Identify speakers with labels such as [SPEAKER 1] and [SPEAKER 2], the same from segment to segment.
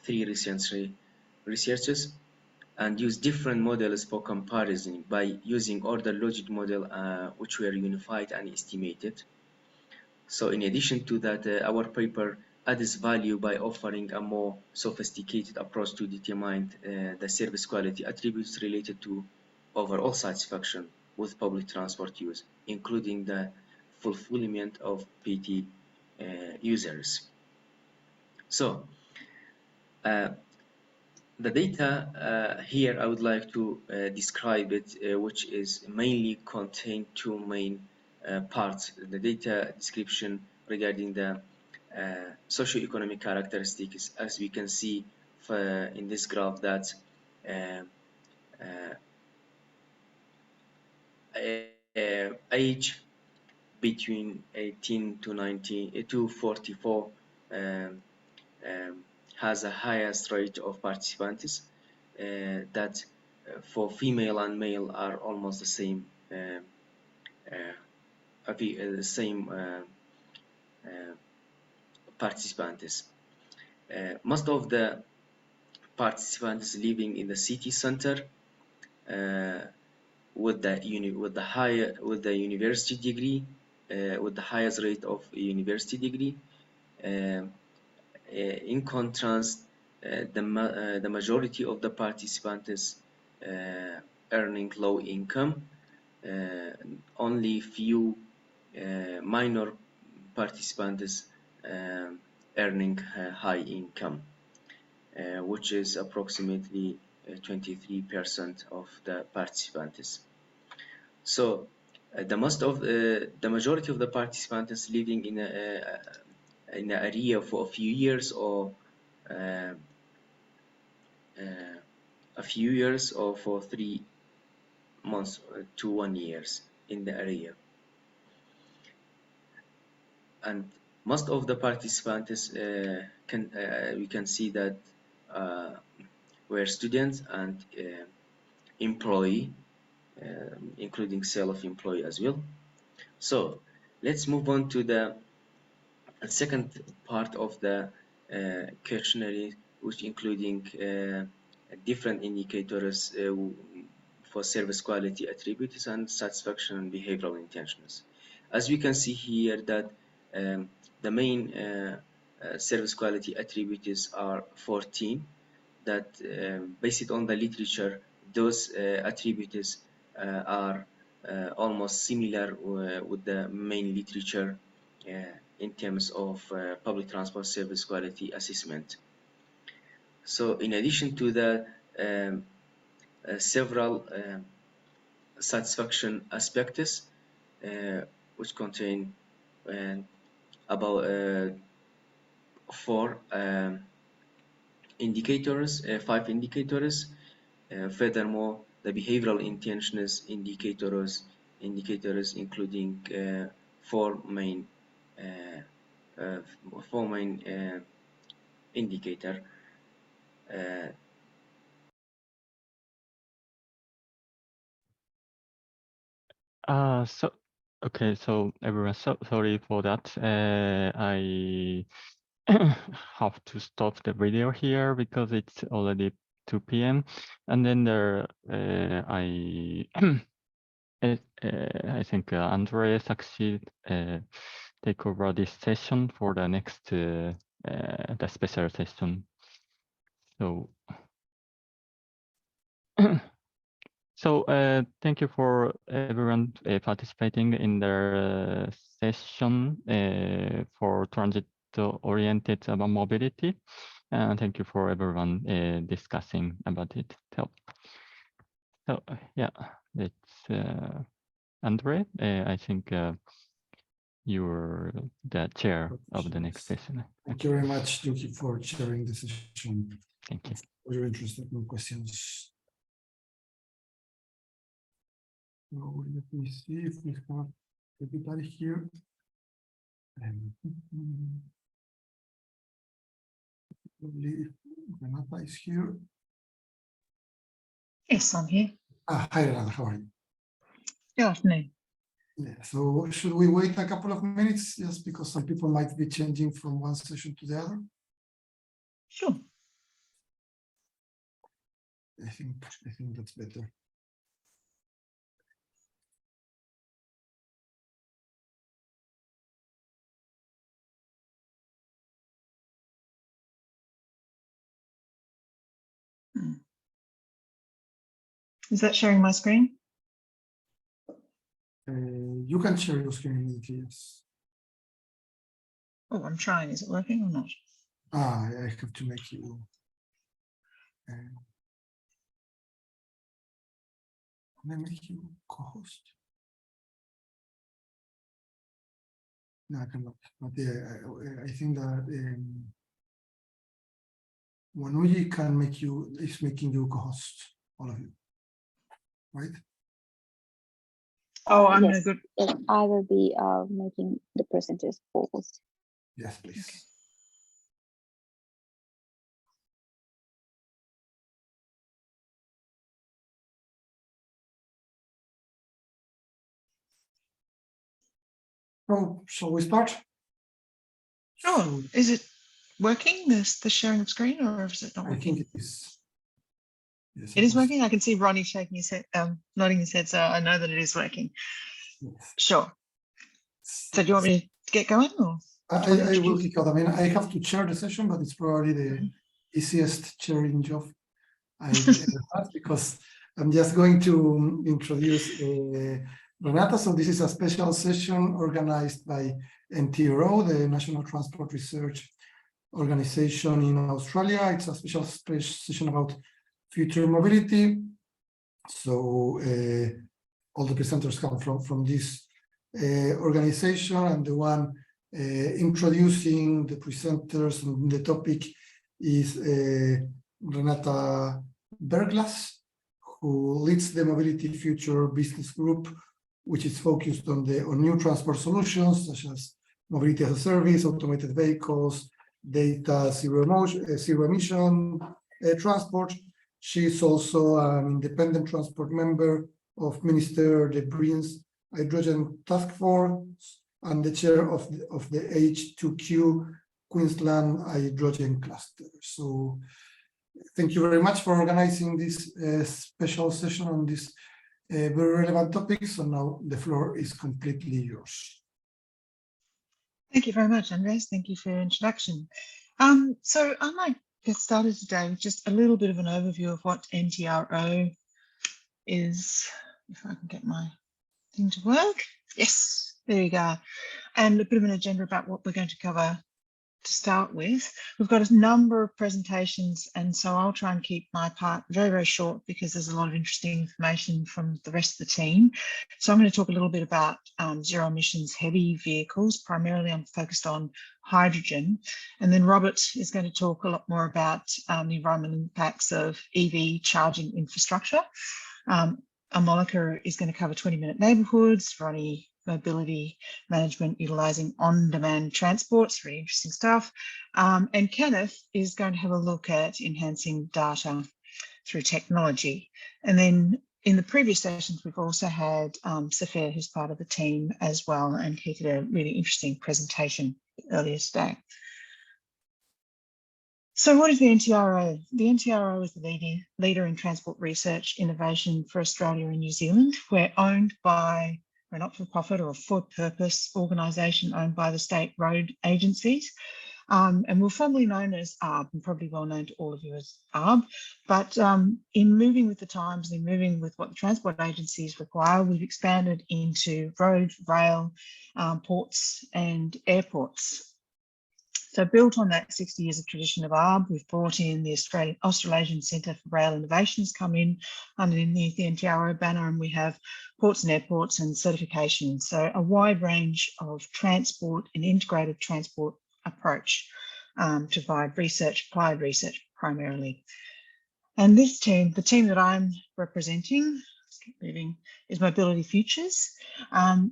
[SPEAKER 1] three researches and use different models for comparison by using order logic model, which were unified and estimated. So in addition to that, our paper adds value by offering a more sophisticated approach to determine the service quality attributes related to overall satisfaction with public transport use, including the fulfillment of PT users. So the data here, I would like to describe it, which is mainly contain two main parts. The data description regarding the socioeconomic characteristics, as we can see in this graph, that age between 18 to 90 to 44 has a highest rate of participants, that for female and male are almost the same, participants. Most of the participants living in the city center with the university degree, with the highest rate of university degree. In contrast, the majority of the participants earning low income, only few minor participants earning high income, which is approximately 23% of the participants. So the majority of the participants living in an area for a few years or for 3 months to 1 year in the area. And most of the participants we can see that were students and employee, including self-employed as well. So let's move on to the second part of the questionnaire, which including different indicators for service quality attributes and satisfaction and behavioral intentions. As we can see here that the main service quality attributes are 14, that based on the literature, those attributes are almost similar with the main literature in terms of public transport service quality assessment. So in addition to the several satisfaction aspects, which contain about 4 indicators, 5 indicators. Furthermore, the behavioral intentions indicators including 4 main indicator.
[SPEAKER 2] Okay, so everyone, sorry for that. I have to stop the video here because it's already 2 p.m. And then I think Andre succeed take over this session for the next the special session. So thank you for everyone participating in the session for transit-oriented mobility. And thank you for everyone discussing about it. So yeah, it's Andre. I think you're the chair of the next session.
[SPEAKER 3] Thank you very much, Yuki, for chairing the session.
[SPEAKER 2] Thank you.
[SPEAKER 3] Very interesting questions. So let me see if we have everybody here. And Renata is here.
[SPEAKER 4] Yes, I'm here.
[SPEAKER 3] Hi, Renata, how are you?
[SPEAKER 4] Good afternoon.
[SPEAKER 3] Yeah, so should we wait a couple of minutes just because some people might be changing from one session to the other?
[SPEAKER 4] Sure.
[SPEAKER 3] I think that's better.
[SPEAKER 4] Is that sharing my screen?
[SPEAKER 3] You can share your screen immediately, yes.
[SPEAKER 4] Oh, I'm trying. Is it working or not?
[SPEAKER 3] Ah, I have to make you. Can I make you co-host? No, I cannot. But yeah, I think that Wanuji can make you, is making you co-host, all of you, right?
[SPEAKER 4] Oh, I'm
[SPEAKER 5] yes,
[SPEAKER 4] no good.
[SPEAKER 5] yes, I will be making the presenters co-host.
[SPEAKER 3] Yes, please.
[SPEAKER 4] Okay.
[SPEAKER 3] So, shall we start?
[SPEAKER 4] Oh,
[SPEAKER 3] So,
[SPEAKER 4] is it working? The sharing of screen, or is it not
[SPEAKER 3] I
[SPEAKER 4] working?
[SPEAKER 3] think it is. Yes,
[SPEAKER 4] It is
[SPEAKER 3] was-
[SPEAKER 4] working. I can see Ronny shaking his head, nodding his head, so I know that it is working.
[SPEAKER 3] Yes.
[SPEAKER 4] Sure. So do you want me to get going, or?
[SPEAKER 3] I will kick out. I mean, I have to chair the session, but it's probably the
[SPEAKER 4] Mhm.
[SPEAKER 3] easiest chairing job I've ever had, because I'm just going to introduce Renata. So this is a special session organized by NTRO, the National Transport Research Organization in Australia. It's a special session about future mobility. So all the presenters come from this organization, and the one introducing the presenters and the topic is Renata Berglas, who leads the Mobility Future Business Group, which is focused on new transport solutions such as mobility as a service, automated vehicles, data, zero emission transport. She is also an independent transport member of Minister De Bruyn's Hydrogen Task Force and the chair of the H2Q Queensland Hydrogen Cluster. So thank you very much for organizing this special session on this very relevant topic. So now the floor is completely yours.
[SPEAKER 4] Thank you very much, Andres. Thank you for your introduction. So I might get started today with just a little bit of an overview of what NTRO is, if I can get my thing to work. Yes, there you go. And a bit of an agenda about what we're going to cover to start with. We've got a number of presentations, and so I'll try and keep my part very, very short because there's a lot of interesting information from the rest of the team. So I'm going to talk a little bit about zero emissions heavy vehicles. Primarily I'm focused on hydrogen, and then Robert is going to talk a lot more about the environmental impacts of EV charging infrastructure. Amolika is going to cover 20-minute neighbourhoods. Ronny, mobility management utilising on-demand transport. It's really interesting stuff. And Kenneth is going to have a look at enhancing data through technology. And then in the previous sessions, we've also had Safir, who's part of the team as well, and he did a really interesting presentation earlier today. So what is the NTRO? The NTRO is the leader in transport research innovation for Australia and New Zealand. We're owned by a not-for-profit or a for-purpose organisation owned by the state road agencies. And we're formerly known as ARB, and probably well known to all of you as ARB. But in moving with the times, in moving with what the transport agencies require, we've expanded into road, rail, ports and airports. So built on that 60 years of tradition of ARB, we've brought in the Australasian Centre for Rail Innovations come in underneath the NTRO banner, and we have ports and airports and certification. So a wide range of transport and integrated transport approach to provide research, applied research primarily. And this team, the team that I'm representing, let's keep moving, is Mobility Futures,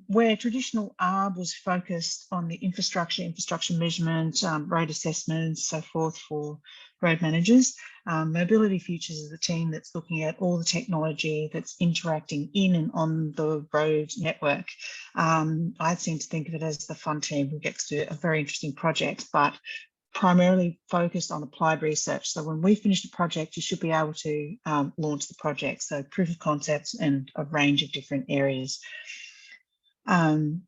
[SPEAKER 4] where traditional ARB was focused on the infrastructure measurement, road assessments, so forth for road managers. Mobility Futures is the team that's looking at all the technology that's interacting in and on the road network. I seem to think of it as the fun team who gets to do a very interesting project, but primarily focused on applied research. So when we finish the project, you should be able to launch the project. So proof of concepts and a range of different areas. And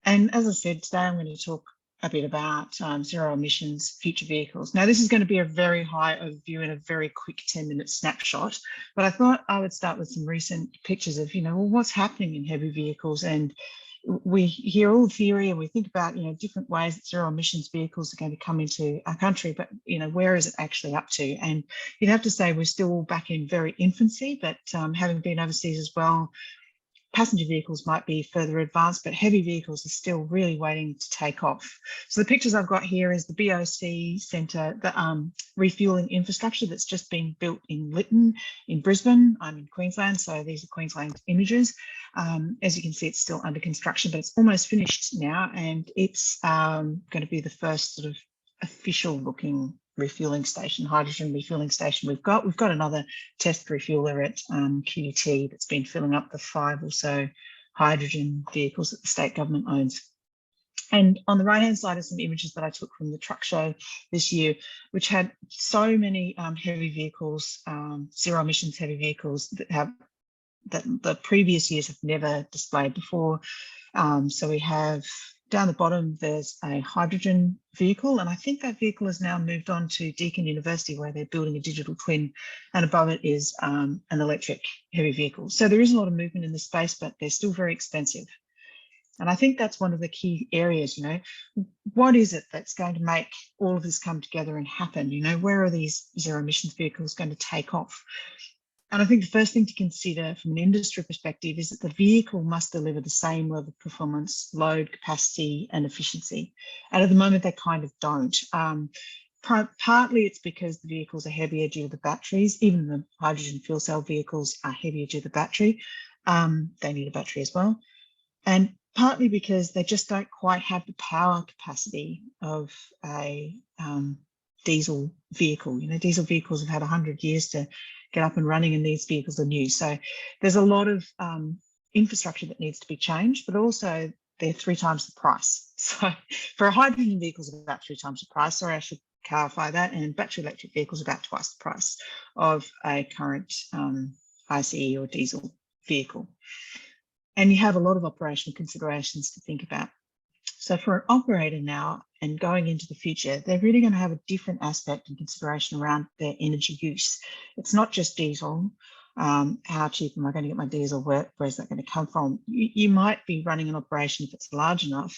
[SPEAKER 4] as I said, today I'm going to talk a bit about zero emissions future vehicles. Now, this is going to be a very high overview and a very quick 10-minute snapshot, but I thought I would start with some recent pictures of, well, what's happening in heavy vehicles. And we hear all theory and we think about, different ways that zero emissions vehicles are going to come into our country, but, where is it actually up to? And you'd have to say we're still back in very infancy, but having been overseas as well, passenger vehicles might be further advanced, but heavy vehicles are still really waiting to take off. So the pictures I've got here is the BOC Centre, the refuelling infrastructure that's just been built in Lytton in Brisbane. I'm in Queensland, so these are Queensland images. As you can see, it's still under construction, but it's almost finished now, and it's going to be the first sort of official looking refueling station, hydrogen refueling station we've got. We've got another test refueler at QUT that's been filling up the 5 or so hydrogen vehicles that the state government owns. And on the right-hand side are some images that I took from the truck show this year, which had so many heavy vehicles, zero emissions heavy vehicles that the previous years have never displayed before. So we have down the bottom, there's a hydrogen vehicle, and I think that vehicle has now moved on to Deakin University, where they're building a digital twin, and above it is an electric heavy vehicle. So there is a lot of movement in this space, but they're still very expensive. And I think that's one of the key areas, what is it that's going to make all of this come together and happen? Where are these zero emissions vehicles going to take off? And I think the first thing to consider from an industry perspective is that the vehicle must deliver the same level of performance, load, capacity, and efficiency. And at the moment, they kind of don't. Partly it's because the vehicles are heavier due to the batteries. Even the hydrogen fuel cell vehicles are heavier due to the battery. They need a battery as well. And partly because they just don't quite have the power capacity of a diesel vehicle. Diesel vehicles have had 100 years to get up and running, and these vehicles are new. So there's a lot of infrastructure that needs to be changed, but also they're 3 times the price. So for a hydrogen vehicle is about 3 times the price. Sorry, I should clarify that. And battery electric vehicles about twice the price of a current ICE or diesel vehicle. And you have a lot of operational considerations to think about. So for an operator now and going into the future, they're really going to have a different aspect and consideration around their energy use. It's not just diesel. How cheap am I going to get my diesel? Where's that going to come from? You might be running an operation if it's large enough,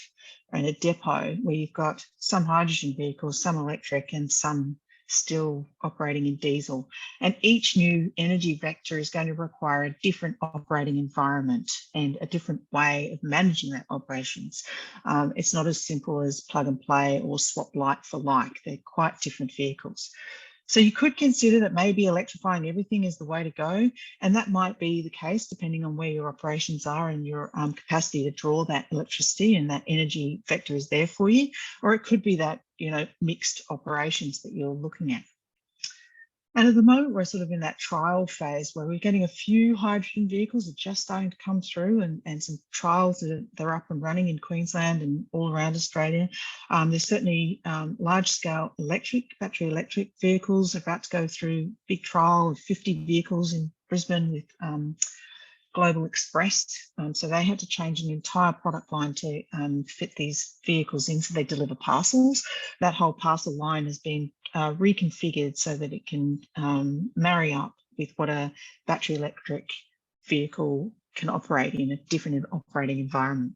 [SPEAKER 4] or in a depot where you've got some hydrogen vehicles, some electric, and some still operating in diesel. And each new energy vector is going to require a different operating environment and a different way of managing that operations. It's not as simple as plug and play or swap like for like. They're quite different vehicles. So you could consider that maybe electrifying everything is the way to go, and that might be the case depending on where your operations are and your capacity to draw that electricity, and that energy vector is there for you. Or it could be that, mixed operations that you're looking at. And at the moment, we're sort of in that trial phase where we're getting a few hydrogen vehicles that are just starting to come through, and some trials that are up and running in Queensland and all around Australia. There's certainly large-scale battery electric vehicles about to go through big trial of 50 vehicles in Brisbane with Global Express. So they had to change an entire product line to fit these vehicles in, so they deliver parcels. That whole parcel line has been reconfigured so that it can marry up with what a battery electric vehicle can operate in, a different operating environment.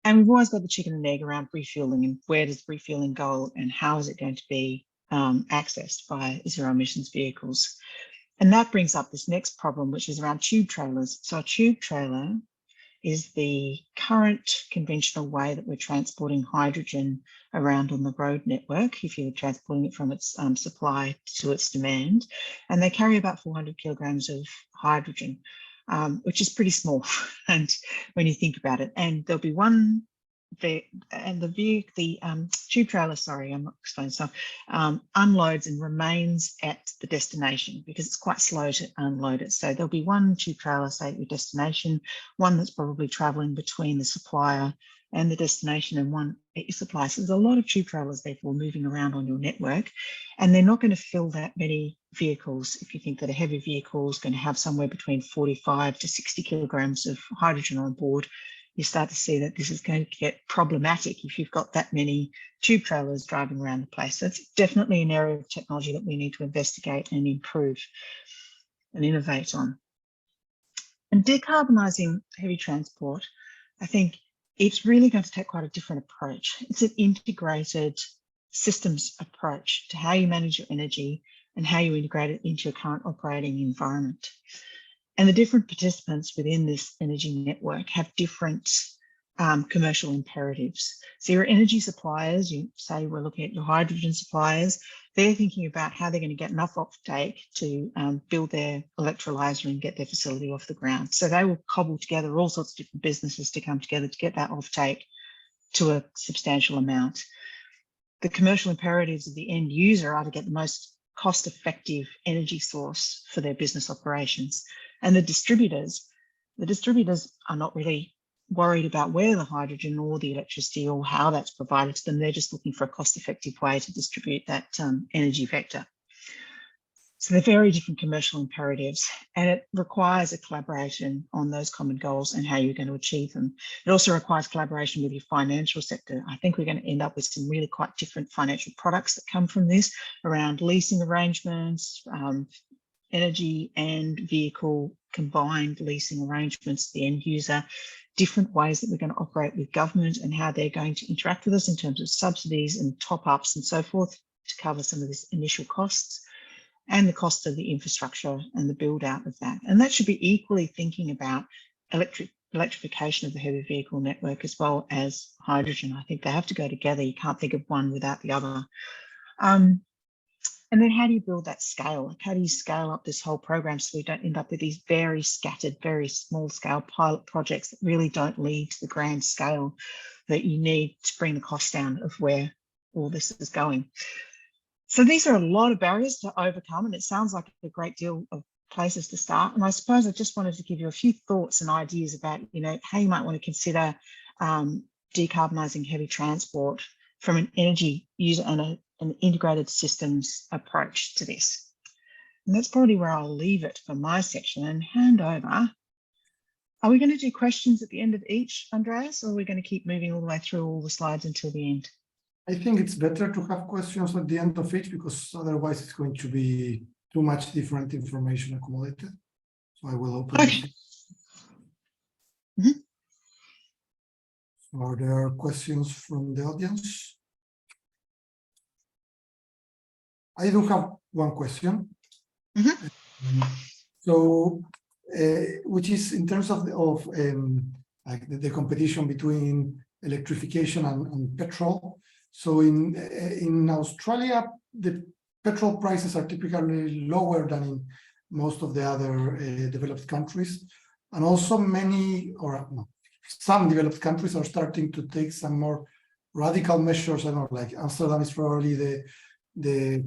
[SPEAKER 4] And we've always got the chicken and egg around refueling, and where does refueling go, and how is it going to be accessed by zero emissions vehicles? And that brings up this next problem, which is around tube trailers. So a tube trailer is the current conventional way that we're transporting hydrogen around on the road network, if you're transporting it from its supply to its demand. And they carry about 400 kilograms of hydrogen, which is pretty small and when you think about it. And there'll be one the tube trailer, sorry, I'm not explaining stuff, unloads and remains at the destination because it's quite slow to unload it. So there'll be one tube trailer, say, at your destination, one that's probably traveling between the supplier and the destination, and one get your supply. So there's a lot of tube trailers therefore moving around on your network, and they're not going to fill that many vehicles. If you think that a heavy vehicle is going to have somewhere between 45 to 60 kilograms of hydrogen on board, you start to see that this is going to get problematic if you've got that many tube trailers driving around the place. So it's definitely an area of technology that we need to investigate and improve and innovate on. And decarbonising heavy transport, I think it's really going to take quite a different approach. It's an integrated systems approach to how you manage your energy and how you integrate it into your current operating environment. And the different participants within this energy network have different commercial imperatives. So your energy suppliers, you say we're looking at your hydrogen suppliers, they're thinking about how they're going to get enough offtake to build their electrolyser and get their facility off the ground. So they will cobble together all sorts of different businesses to come together to get that offtake to a substantial amount. The commercial imperatives of the end user are to get the most cost-effective energy source for their business operations. And the distributors are not really worried about where the hydrogen or the electricity or how that's provided to them. They're just looking for a cost-effective way to distribute that energy vector. So they're very different commercial imperatives, and it requires a collaboration on those common goals and how you're going to achieve them. It also requires collaboration with your financial sector. I think we're going to end up with some really quite different financial products that come from this around leasing arrangements, energy and vehicle combined leasing arrangements to the end user, different ways that we're going to operate with government and how they're going to interact with us in terms of subsidies and top-ups and so forth to cover some of this initial costs, and the cost of the infrastructure and the build out of that. And that should be equally thinking about electrification of the heavy vehicle network as well as hydrogen. I think they have to go together. You can't think of one without the other. And then how do you build that scale? Like how do you scale up this whole program so we don't end up with these very scattered, very small scale pilot projects that really don't lead to the grand scale that you need to bring the cost down of where all this is going? So these are a lot of barriers to overcome, and it sounds like a great deal of places to start. And I suppose I just wanted to give you a few thoughts and ideas about, how you might want to consider decarbonising heavy transport from an energy user and an integrated systems approach to this. And that's probably where I'll leave it for my section and hand over. Are we going to do questions at the end of each, Andreas, or are we going to keep moving all the way through all the slides until the end?
[SPEAKER 3] I think it's better to have questions at the end of each, because otherwise it's going to be too much different information accumulated. So I will open
[SPEAKER 4] Okay.
[SPEAKER 3] it. So are there questions from the audience? I do have one question. So, which is in terms of like the competition between electrification and petrol. So in Australia, the petrol prices are typically lower than in most of the other developed countries, and also some developed countries are starting to take some more radical measures. I don't know, like Amsterdam is probably the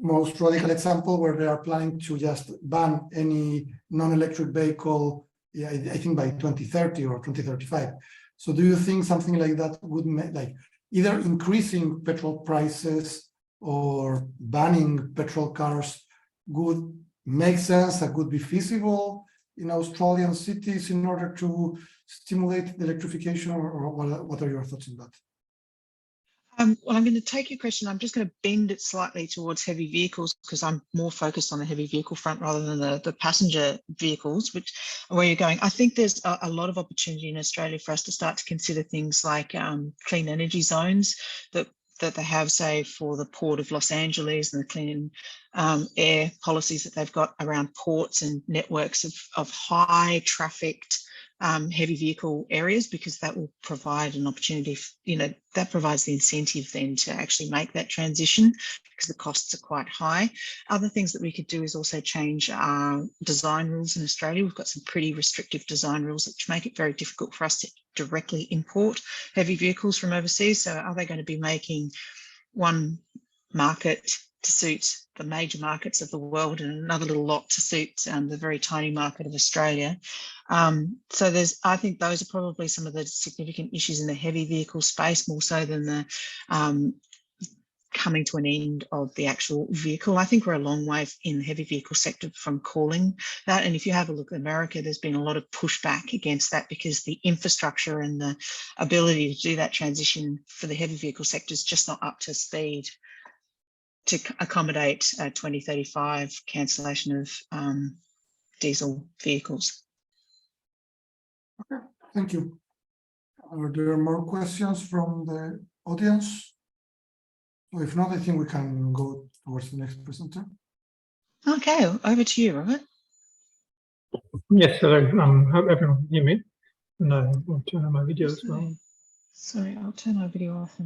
[SPEAKER 3] most radical example, where they are planning to just ban any non-electric vehicle, I think by 2030 or 2035. So do you think something like that would make, like, either increasing petrol prices or banning petrol cars would make sense, that would be feasible in Australian cities in order to stimulate the electrification, or what are your thoughts on that?
[SPEAKER 4] Well, I'm going to take your question. I'm just going to bend it slightly towards heavy vehicles, because I'm more focused on the heavy vehicle front rather than the passenger vehicles, which where you're going. I think there's a lot of opportunity in Australia for us to start to consider things like clean energy zones that they have, say, for the Port of Los Angeles, and the clean air policies that they've got around ports and networks of high trafficked heavy vehicle areas, because that will provide an opportunity, that provides the incentive then to actually make that transition, because the costs are quite high. Other things that we could do is also change design rules in Australia. We've got some pretty restrictive design rules which make it very difficult for us to directly import heavy vehicles from overseas. So are they going to be making one market to suit the major markets of the world and another little lot to suit the very tiny market of Australia. So I think those are probably some of the significant issues in the heavy vehicle space, more so than the coming to an end of the actual vehicle. I think we're a long way in the heavy vehicle sector from calling that. And if you have a look at America, there's been a lot of pushback against that because the infrastructure and the ability to do that transition for the heavy vehicle sector is just not up to speed to accommodate 2035 cancellation of diesel vehicles.
[SPEAKER 3] Okay, thank you. Are there more questions from the audience? So if not, I think we can go towards the next presenter.
[SPEAKER 4] Okay, over to you, Robert.
[SPEAKER 6] Yes, hello. Hope everyone can hear me. And I'll turn on my video as well.
[SPEAKER 4] Sorry, I'll turn my video off.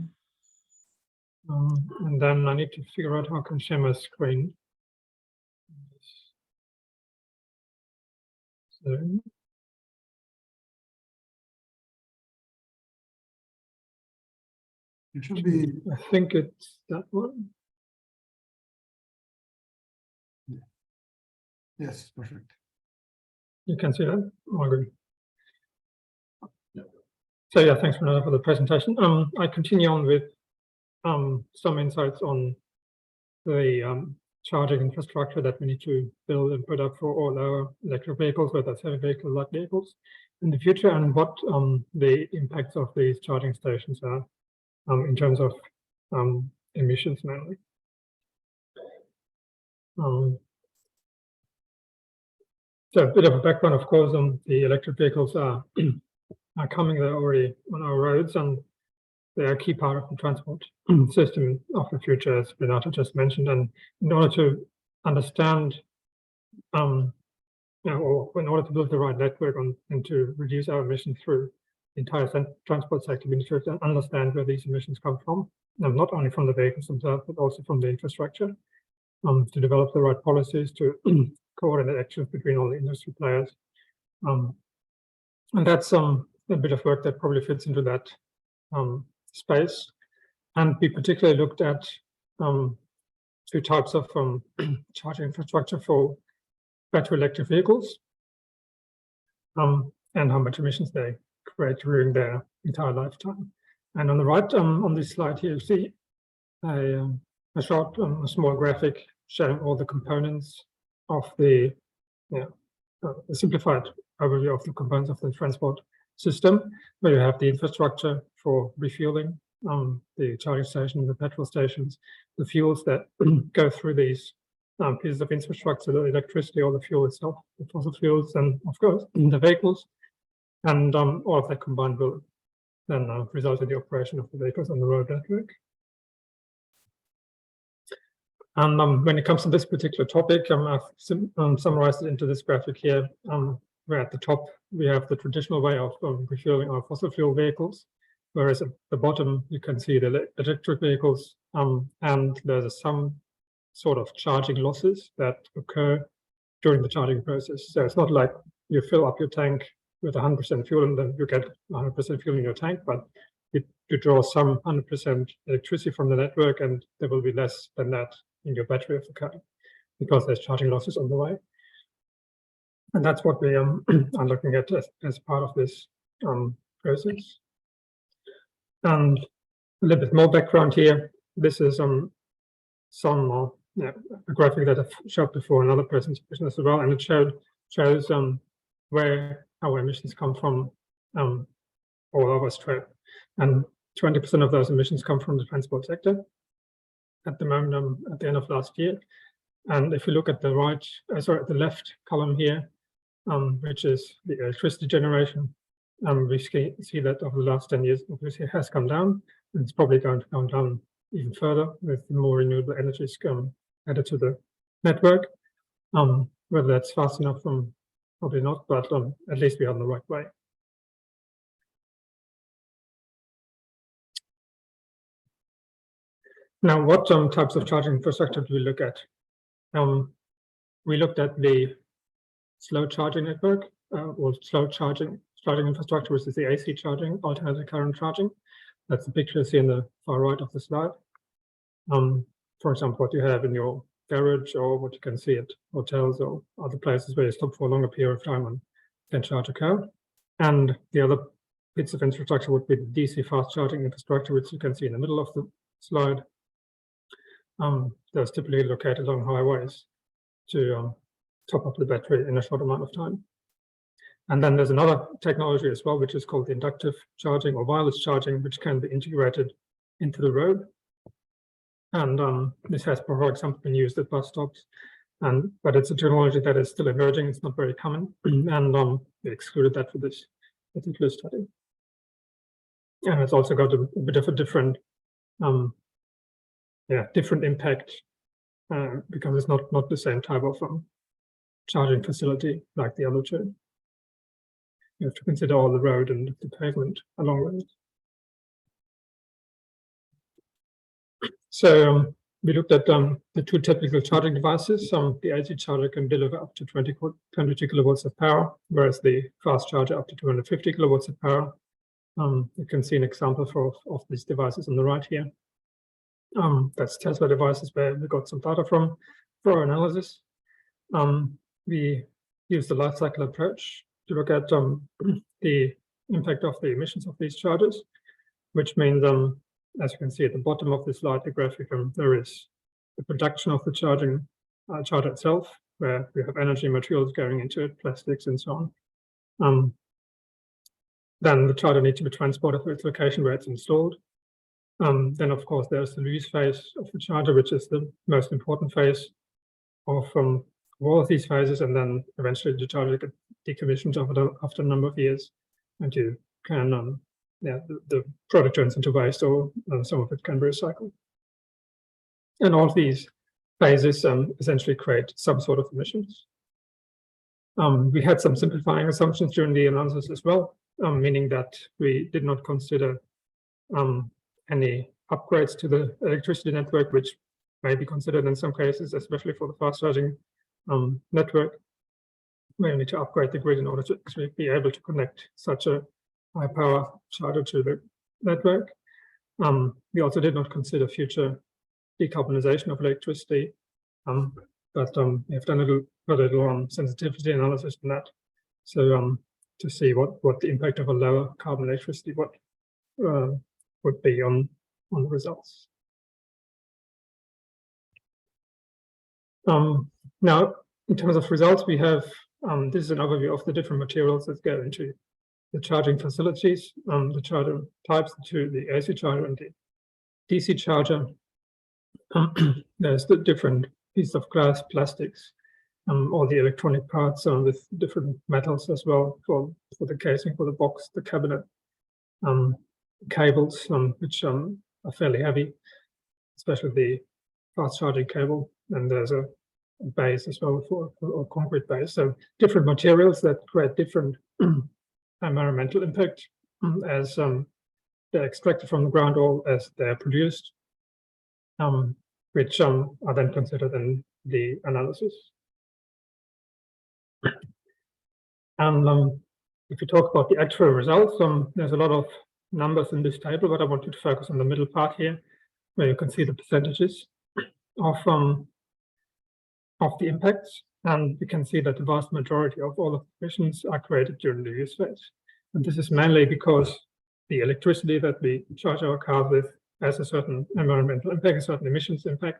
[SPEAKER 6] And then I need to figure out how I can share my screen. So,
[SPEAKER 3] It should be.
[SPEAKER 6] I think it's that one.
[SPEAKER 3] Yes, perfect.
[SPEAKER 6] You can see that. Oh, I agree. So yeah, thanks Renata for the presentation. I continue on with some insights on the charging infrastructure that we need to build and put up for all our electric vehicles, whether it's heavy vehicles, light vehicles, in the future, and what the impacts of these charging stations are in terms of emissions mainly. So a bit of a background, of course, the electric vehicles are coming. They're already on our roads, and they're a key part of the transport system of the future, as Renata just mentioned. And in order to understand, or in order to build the right network and to reduce our emissions through the entire transport sector, we need to understand where these emissions come from, not only from the vehicles themselves, but also from the infrastructure, to develop the right policies, to coordinate actions between all the industry players. And that's a bit of work that probably fits into that space. And we particularly looked at two types of charging infrastructure for battery electric vehicles and how much emissions they create during their entire lifetime. And on the right, on this slide here, you see a short, a small graphic showing all the components of the simplified overview of the components of the transport system, where you have the infrastructure for refueling, the charging station, the petrol stations, the fuels that go through these pieces of infrastructure, the electricity or the fuel itself, the fossil fuels, and of course the vehicles, and all of that combined will then result in the operation of the vehicles on the road network. And when it comes to this particular topic, I've summarized it into this graphic here, where at the top we have the traditional way of refueling our fossil fuel vehicles, whereas at the bottom you can see the electric vehicles, and there's some sort of charging losses that occur during the charging process. So it's not like you fill up your tank with 100% fuel and then you get 100% fuel in your tank, but you draw some 100% electricity from the network, and there will be less than that in your battery of the car because there's charging losses on the way. And that's what we are looking at as part of this process. And a little bit more background here. This is a graphic that I've showed before in other presentations as well, and it shows where our emissions come from all over Australia. And 20% of those emissions come from the transport sector at the moment, at the end of last year. And if you look at the the left column here, which is the electricity generation, we see that over the last 10 years, obviously it has come down, and it's probably going to come down even further with more renewable energies added to the network. Whether that's fast enough, probably not, but at least we are on the right way. Now, what types of charging infrastructure do we look at? We looked at the slow charging network, or slow charging infrastructure, which is the AC charging, alternating current charging. That's the picture you see in the far right of the slide. For for example, what you have in your garage or what you can see at hotels or other places where you stop for a longer period of time and can charge a car. And the other bits of infrastructure would be the DC fast charging infrastructure, which you can see in the middle of the slide. Those typically located along highways to top up the battery in a short amount of time. And then there's another technology as well, which is called the inductive charging or wireless charging, which can be integrated into the road. And this has, for example, been used at bus stops. But it's a technology that is still emerging. It's not very common, and we excluded that for this particular study. And it's also got a bit of a different, different impact because it's not the same type of charging facility like the other two. You have to consider all the road and the pavement along roads. So we looked at the two typical charging devices. The AC charger can deliver up to 22 kilowatts of power, whereas the fast charger up to 250 kilowatts of power. You can see an example of these devices on the right here. That's Tesla devices where we got some data from for our analysis. We used the life cycle approach to look at the impact of the emissions of these chargers, which means, as you can see at the bottom of the slide, the graphic, there is the production of the charger itself, where we have energy materials going into it, plastics and so on. Then the charger needs to be transported to its location where it's installed. Then, of course, there's the release phase of the charger, which is the most important phase of all of these phases, and then eventually the charger gets decommissioned after a number of years, and you can, the product turns into waste, or some of it can be recycled. And all of these phases essentially create some sort of emissions. We had some simplifying assumptions during the analysis as well, meaning that we did not consider any upgrades to the electricity network, which may be considered in some cases, especially for the fast charging network, where you need to upgrade the grid in order to actually be able to connect such a high power charger to the network. We also did not consider future decarbonization of electricity, but we have done a little sensitivity analysis on that. So to see what the impact of a lower carbon electricity would be on the results. Now, in terms of results, we have, this is an overview of the different materials that go into the charging facilities, the charger types, the AC charger and the DC charger. There's the different pieces of glass, plastics, all the electronic parts with different metals as well for the casing, for the box, the cabinet, cables, which are fairly heavy, especially the fast charging cable. And there's a base as well for a concrete base. So different materials that create different environmental impact as they're extracted from the ground or as they're produced, which are then considered in the analysis. And if you talk about the actual results, there's a lot of numbers in this table, but I want you to focus on the middle part here, where you can see the percentages of the impacts. And you can see that the vast majority of all of the emissions are created during the use phase. And this is mainly because the electricity that we charge our cars with has a certain environmental impact, a certain emissions impact.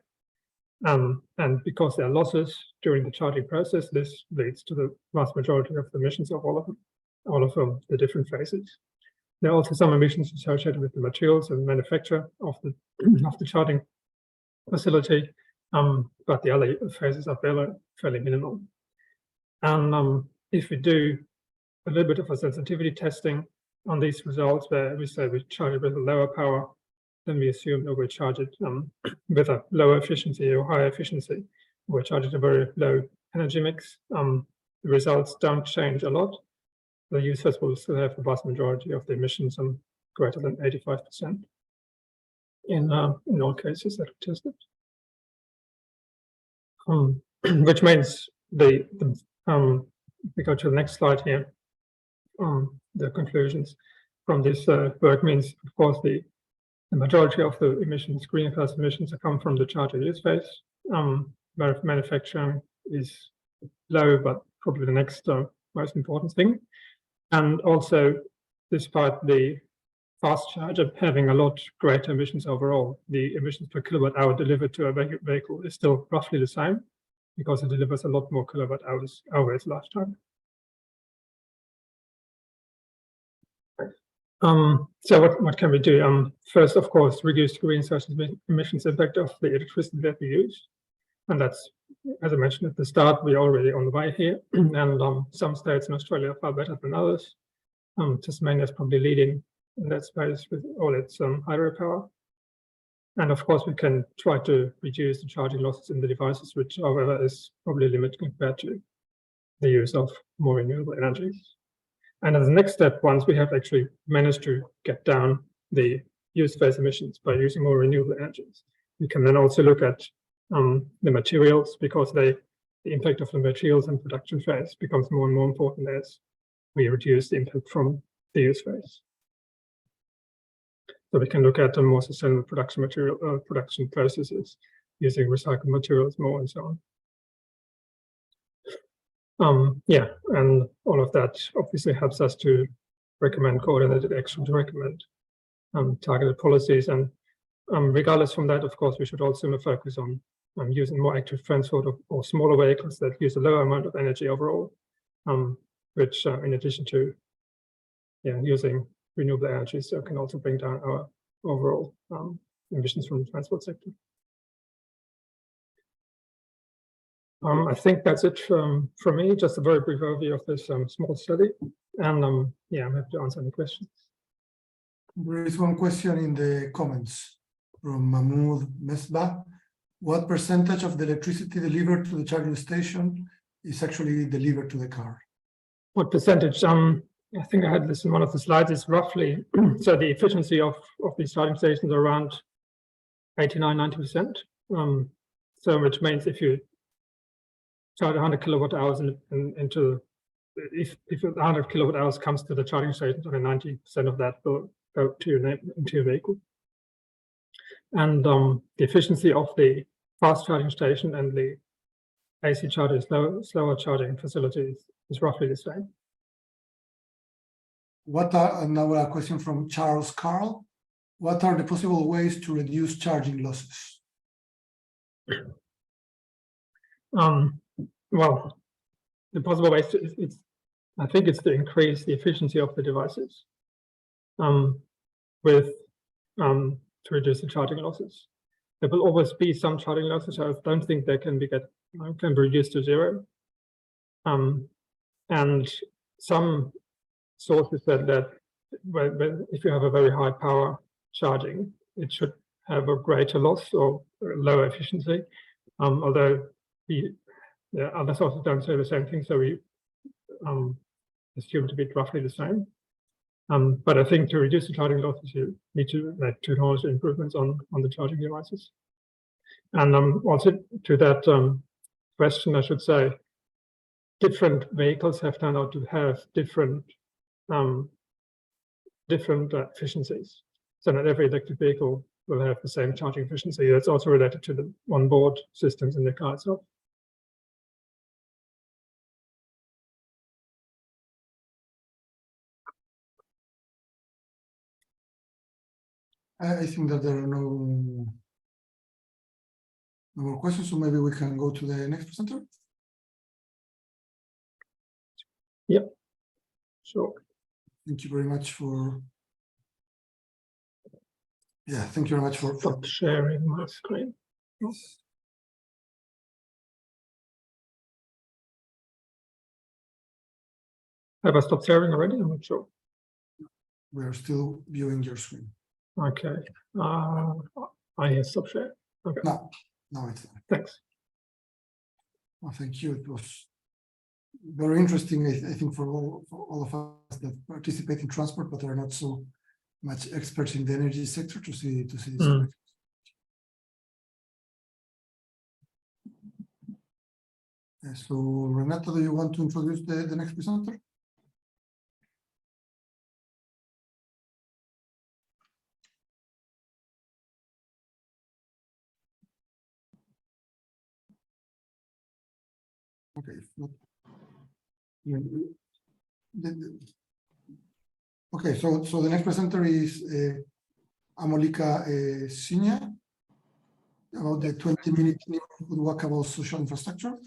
[SPEAKER 6] And because there are losses during the charging process, this leads to the vast majority of the emissions of all of the different phases. There are also some emissions associated with the materials and manufacture of the charging facility, but the other phases are fairly minimal. And if we do a little bit of a sensitivity testing on these results, where we say we charge it with a lower power, then we assume that we charge it with a lower efficiency or higher efficiency. We charge it a very low energy mix. The results don't change a lot. The users will still have the vast majority of the emissions greater than 85% in all cases that we tested. Which means we go to the next slide here. The conclusions from this work means, of course, the the majority of the emissions, greenhouse emissions, come from the charger use phase. Manufacturing is low, but probably the next most important thing. And also, despite the fast charger having a lot greater emissions overall, the emissions per kilowatt hour delivered to a vehicle is still roughly the same, because it delivers a lot more kilowatt hours over its lifetime. So what can we do? First, of course, reduce the greenhouse emissions impact of the electricity that we use. And that's, as I mentioned at the start, we're already on the way here. And some states in Australia are far better than others. Tasmania is probably leading in that space with all its hydropower. And of course, we can try to reduce the charging losses in the devices, which, however, is probably limited compared to the use of more renewable energies. And as a next step, once we have actually managed to get down the use phase emissions by using more renewable energies, we can then also look at the materials, because the impact of the materials in production phase becomes more and more important as we reduce the impact from the use phase. So we can look at the more sustainable production processes, using recycled materials more and so on. Yeah, and all of that obviously helps us to recommend coordinated action, to recommend targeted policies. And regardless from that, of course, we should also focus on using more active transport or smaller vehicles that use a lower amount of energy overall, which in addition to using renewable energy, so can also bring down our overall emissions from the transport sector. I think that's it from me, just a very brief overview of this small study. And yeah, I'm happy to answer any questions.
[SPEAKER 3] There is one question in the comments from Mahmoud Mesbah. What percentage of the electricity delivered to the charging station is actually delivered to the car? What percentage?
[SPEAKER 6] I think I had this in one of the slides. Is roughly, so the efficiency of these charging stations are around 89–90%. So which means if you charge 100 kilowatt hours into, if 100 kilowatt hours comes to the charging station, so 90% of that will go to your vehicle. And the efficiency of the fast charging station and the AC charger, slower charging facilities is roughly the same.
[SPEAKER 3] What are, now a question from Charles Carl. What are the possible ways to reduce charging losses?
[SPEAKER 6] Well, the possible ways I think it's to increase the efficiency of the devices to reduce the charging losses. There will always be some charging losses. I don't think they can be reduced to zero. And some sources said that if you have a very high power charging, it should have a greater loss or lower efficiency. Although other sources don't say the same thing, so we assume to be roughly the same. But I think to reduce the charging losses, you need to make technology improvements on the charging devices. And also to that question, I should say, different vehicles have turned out to have different efficiencies. So not every electric vehicle will have the same charging efficiency. That's also related to the onboard systems in the car itself.
[SPEAKER 3] I think that there are no more questions, so maybe we can go to the next presenter.
[SPEAKER 6] Yep, sure.
[SPEAKER 3] Thank you very much for. Yeah, thank you very much for
[SPEAKER 6] sharing my screen.
[SPEAKER 3] Yes.
[SPEAKER 6] Have I stopped sharing already? I'm not sure.
[SPEAKER 3] We are still viewing your screen.
[SPEAKER 6] Okay. I have stopped sharing. Okay.
[SPEAKER 3] No, it's not.
[SPEAKER 6] Thanks.
[SPEAKER 3] Well, thank you. It was very interesting, I think, for all of us that participate in transport, but are not so much experts in the energy sector to see this. So, Renata, do you want to introduce the next presenter? Okay. If not, okay. So the next presenter is Amolika Sinha about the 20-minute neighborhood walkable social infrastructure.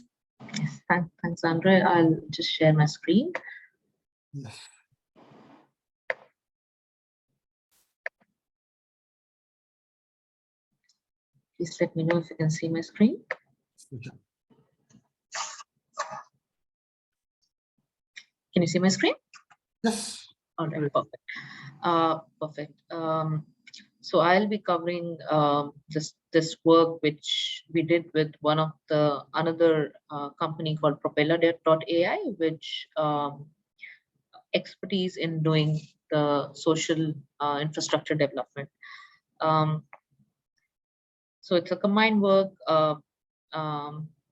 [SPEAKER 7] Yes, thanks, Andre. I'll just share my screen.
[SPEAKER 3] Yes.
[SPEAKER 7] Please let me know if you can see my screen.
[SPEAKER 3] Okay.
[SPEAKER 7] Can you see my screen?
[SPEAKER 3] Yes.
[SPEAKER 7] All right, perfect. Perfect. So I'll be covering this work which we did with another company called Propeller.ai, which expertise in doing the social infrastructure development. So it's a combined work.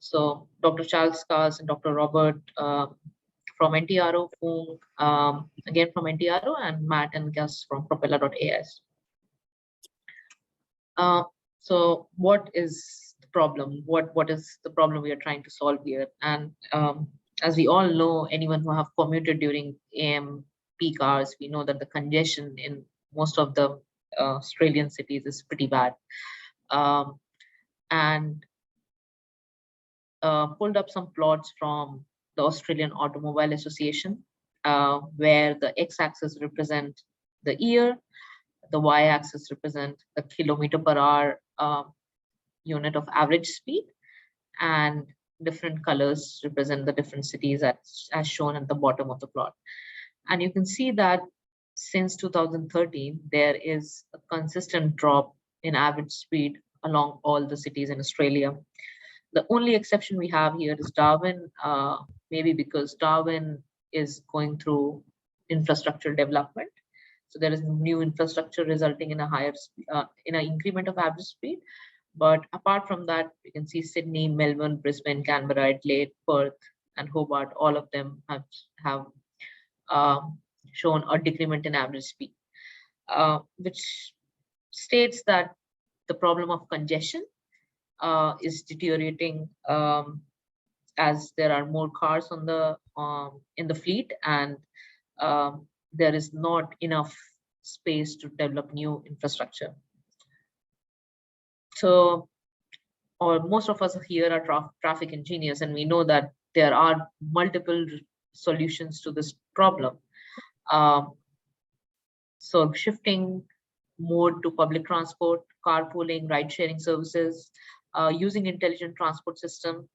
[SPEAKER 7] So Dr. Charles Cars and Dr. Robert from NTRO, again from NTRO, and Matt and Gus from Propeller.as. So what is the problem? What is the problem we are trying to solve here? And as we all know, anyone who have commuted during AM peak hours, we know that the congestion in most of the Australian cities is pretty bad. And pulled up some plots from the Australian Automobile Association, where the x-axis represent the year, the y-axis represent the kilometer per hour unit of average speed, and different colors represent the different cities as shown at the bottom of the plot. And you can see that since 2013, there is a consistent drop in average speed along all the cities in Australia. The only exception we have here is Darwin, maybe because Darwin is going through infrastructure development. So there is new infrastructure resulting in a higher, in an increment of average speed. But apart from that, you can see Sydney, Melbourne, Brisbane, Canberra, Adelaide, Perth, and Hobart. All of them have shown a decrement in average speed, which states that the problem of congestion is deteriorating as there are more cars on the in the fleet, and there is not enough space to develop new infrastructure. So, or most of us here are traffic engineers, and we know that there are multiple solutions to this problem. So shifting mode to public transport, carpooling, ride-sharing services, using intelligent transport systems,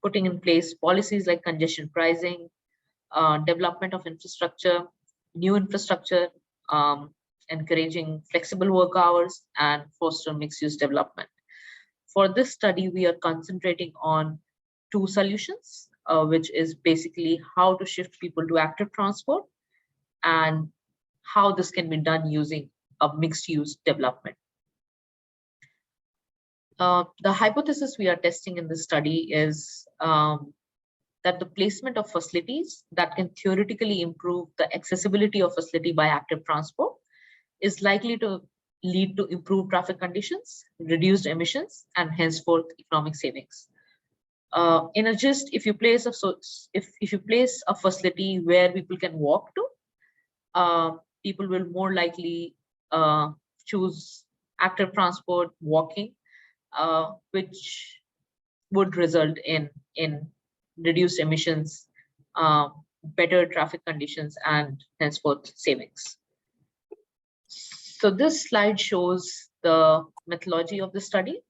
[SPEAKER 7] putting in place policies like congestion pricing, development of infrastructure, new infrastructure, encouraging flexible work hours, and foster mixed-use development. For this study, we are concentrating on two solutions, which is basically how to shift people to active transport and how this can be done using a mixed-use development. The hypothesis we are testing in this study is that the placement of facilities that can theoretically improve the accessibility of facility by active transport is likely to lead to improved traffic conditions, reduced emissions, and henceforth economic savings. In a gist, if you place a facility where people can walk to, people will more likely choose active transport, walking, which would result in reduced emissions, better traffic conditions, and henceforth savings. So this slide shows the methodology of the study.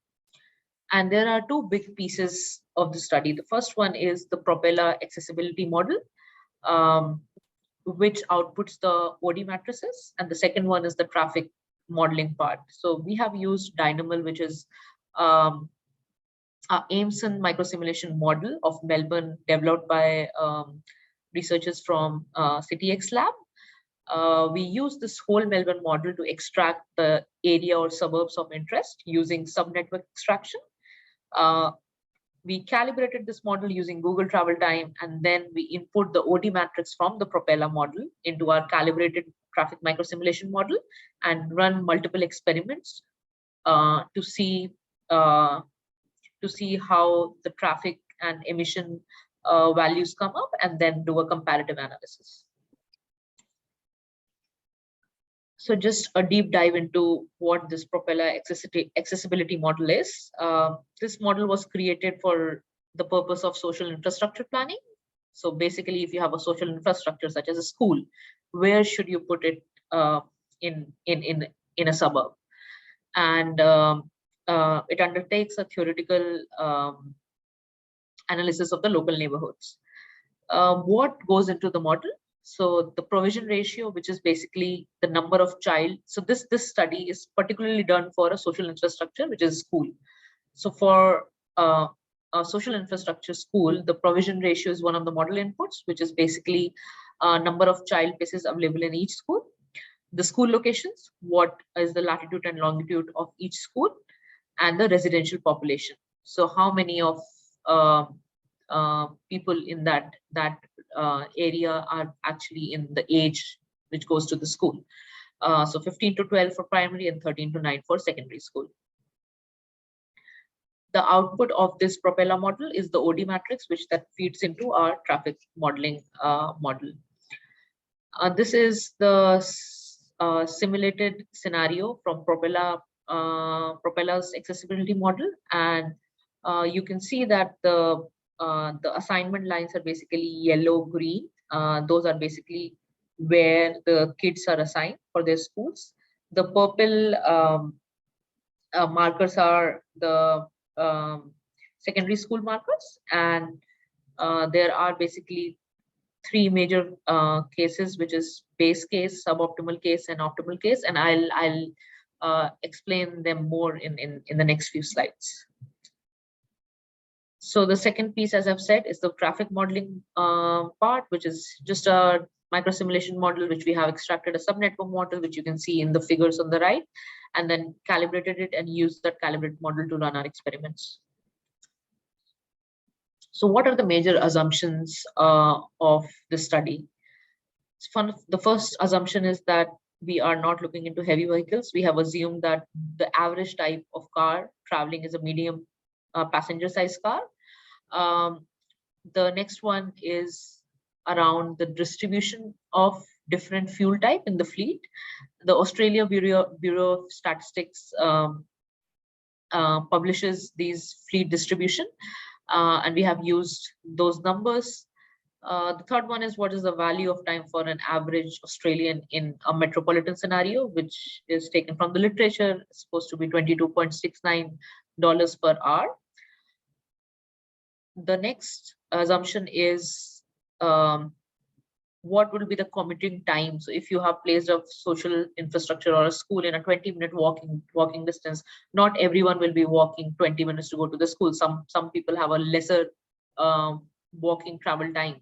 [SPEAKER 7] And there are two big pieces of the study. The first one is the Propeller accessibility model, which outputs the OD matrices. And the second one is the traffic modeling part. So we have used Dynamal, which is our Aimson microsimulation model of Melbourne, developed by researchers from CityX Lab. We use this whole Melbourne model to extract the area or suburbs of interest using subnetwork extraction. We calibrated this model using Google Travel Time, and then we input the OD matrix from the Propeller model into our calibrated traffic microsimulation model and run multiple experiments to see how the traffic and emission values come up, and then do a comparative analysis. So just a deep dive into what this propeller accessibility model is. This model was created for the purpose of social infrastructure planning. So basically, if you have a social infrastructure such as a school, where should you put it in a suburb? And it undertakes a theoretical analysis of the local neighborhoods. What goes into the model? So the provision ratio, which is basically the number of child. So this study is particularly done for a social infrastructure, which is school. So for a social infrastructure school, the provision ratio is one of the model inputs, which is basically number of child places available in each school. The school locations, what is the latitude and longitude of each school, and the residential population. So how many of people in that area are actually in the age which goes to the school. So 15 to 12 for primary and 13 to 9 for secondary school. The output of this propeller model is the OD matrix, which that feeds into our traffic modeling model. This is the simulated scenario from propeller's accessibility model, and you can see that the assignment lines are basically yellow, green. Those are basically where the kids are assigned for their schools. The purple markers are the secondary school markers, and there are basically three major cases, which is base case, suboptimal case, and optimal case, and I'll explain them more in the next few slides. So the second piece, as I've said, is the traffic modeling part, which is just a micro simulation model, which we have extracted a subnetwork model, which you can see in the figures on the right, and then calibrated it and used that calibrated model to run our experiments. So what are the major assumptions of the study? The first assumption is that we are not looking into heavy vehicles. We have assumed that the average type of car traveling is a medium passenger size car. The next one is around the distribution of different fuel type in the fleet. The Australia Bureau of Statistics publishes these fleet distribution, and we have used those numbers. The third one is what is the value of time for an average Australian in a metropolitan scenario, which is taken from the literature. It's supposed to be $22.69 per hour. The next assumption is what will be the commuting time. So if you have placed a social infrastructure or a school in a 20-minute walking distance, not everyone will be walking 20 minutes to go to the school. Some people have a lesser walking travel time.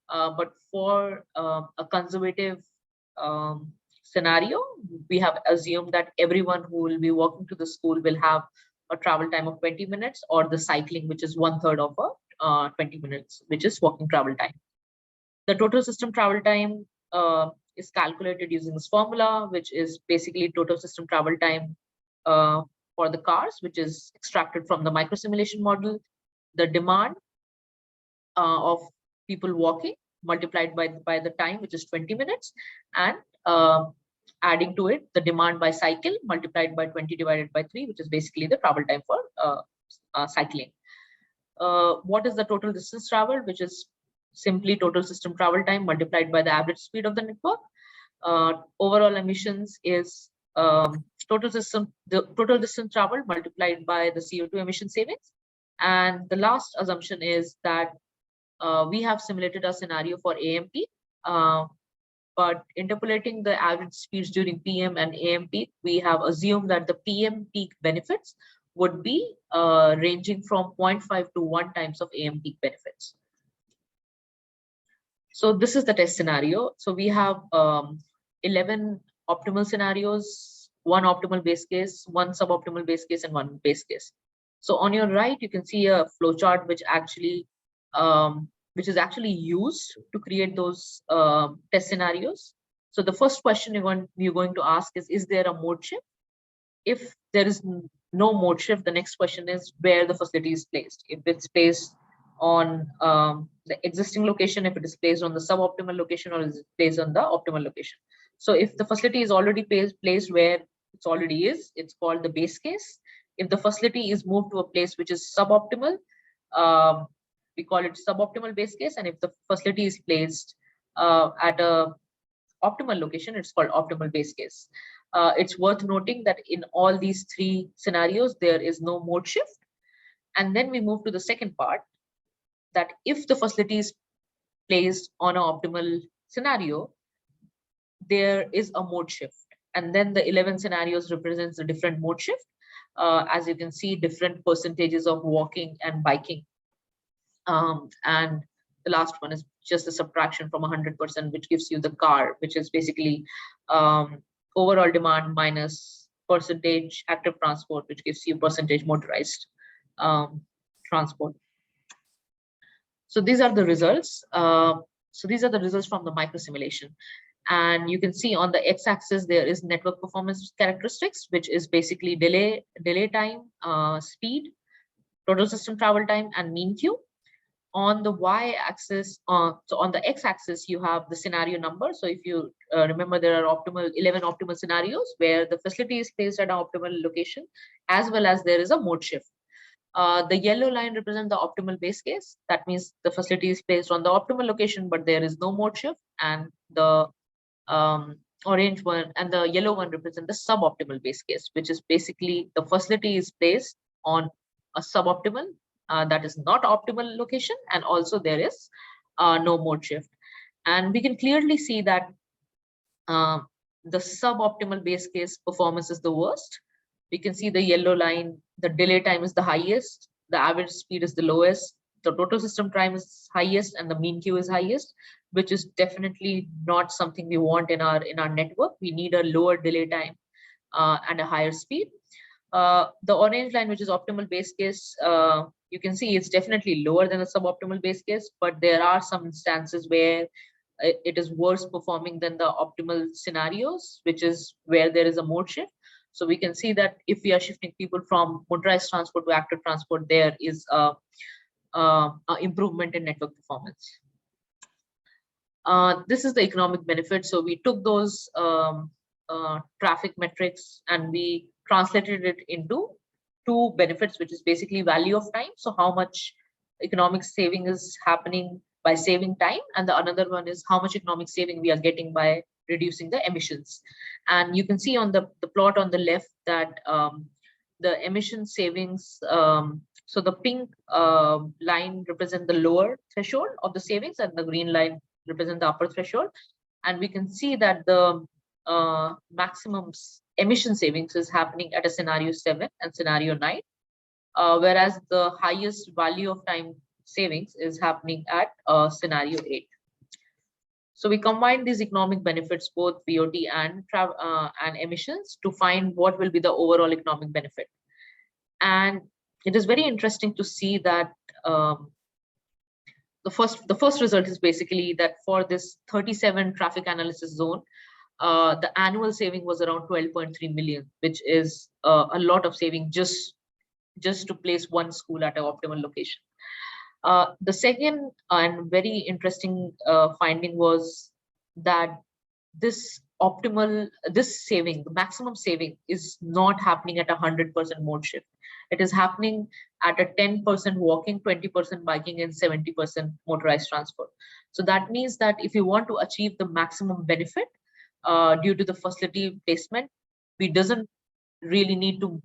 [SPEAKER 7] But for a conservative scenario, we have assumed that everyone who will be walking to the school will have a travel time of 20 minutes, or the cycling, which is 1/3 of a 20 minutes, which is walking travel time. The total system travel time is calculated using this formula, which is basically total system travel time for the cars, which is extracted from the micro simulation model, the demand of people walking multiplied by the time, which is 20 minutes, and adding to it the demand by cycle multiplied by 20 divided by 3, which is basically the travel time for cycling. What is the total distance traveled, which is simply total system travel time multiplied by the average speed of the network. Overall emissions is total distance traveled multiplied by the CO2 emission savings. And the last assumption is that we have simulated a scenario for AM peak, but interpolating the average speeds during PM and AM peak, we have assumed that the PM peak benefits would be ranging from 0.5 to 1 times of AM peak benefits. So this is the test scenario. So we have 11 optimal scenarios, 1 optimal base case, 1 suboptimal base case, and 1 base case. So on your right, you can see a flowchart which is actually used to create those test scenarios. So the first question you're going to ask is there a mode shift? If there is no mode shift, the next question is where the facility is placed. If it's placed on the existing location, if it is placed on the suboptimal location, or is it placed on the optimal location. So if the facility is already placed where it already is, it's called the base case. If the facility is moved to a place which is suboptimal, we call it suboptimal base case. And if the facility is placed at a optimal location, it's called optimal base case. It's worth noting that in all these three scenarios, there is no mode shift. And then we move to the second part, that if the facility is placed on an optimal scenario, there is a mode shift. And then the 11 scenarios represents the different mode shift. As you can see, different percentages of walking and biking. And the last one is just a subtraction from 100%, which gives you the car, which is basically overall demand minus percentage active transport, which gives you percentage motorized transport. So these are the results. So these are the results from the micro simulation. And you can see on the x-axis, there is network performance characteristics, which is basically delay time, speed, total system travel time, and mean queue. On the y-axis, so on the x-axis, you have the scenario number. So if you remember, there are 11 optimal scenarios where the facility is placed at an optimal location, as well as there is a mode shift. The yellow line represents the optimal base case. That means the facility is placed on the optimal location, but there is no mode shift. And the orange one and the yellow one represent the suboptimal base case, which is basically the facility is placed on a suboptimal, that is not optimal location, and also there is no mode shift. And we can clearly see that the suboptimal base case performance is the worst. We can see the yellow line, the delay time is the highest, the average speed is the lowest, the total system time is highest, and the mean queue is highest, which is definitely not something we want in our network. We need a lower delay time and a higher speed. The orange line, which is optimal base case, you can see it's definitely lower than the suboptimal base case, but there are some instances where it is worse performing than the optimal scenarios, which is where there is a mode shift. So we can see that if we are shifting people from motorized transport to active transport, there is a improvement in network performance. This is the economic benefit. So we took those traffic metrics and we translated it into two benefits, which is basically value of time. So how much economic saving is happening by saving time, and the another one is how much economic saving we are getting by reducing the emissions. And you can see on the plot on the left that the emission savings, so the pink line represents the lower threshold of the savings, and the green line represent the upper threshold. And we can see that the maximum emission savings is happening at a scenario 7 and scenario 9, whereas the highest value of time savings is happening at scenario 8. So we combine these economic benefits, both BOT and emissions, to find what will be the overall economic benefit. And it is very interesting to see that the first result is basically that for this 37 traffic analysis zone, the annual saving was around 12.3 million, which is a lot of saving just to place one school at an optimal location. The second and very interesting finding was that this saving, the maximum saving, is not happening at 100% mode shift. It is happening at a 10% walking, 20% biking, and 70% motorized transport. So that means that if you want to achieve the maximum benefit due to the facility placement, we doesn't really need to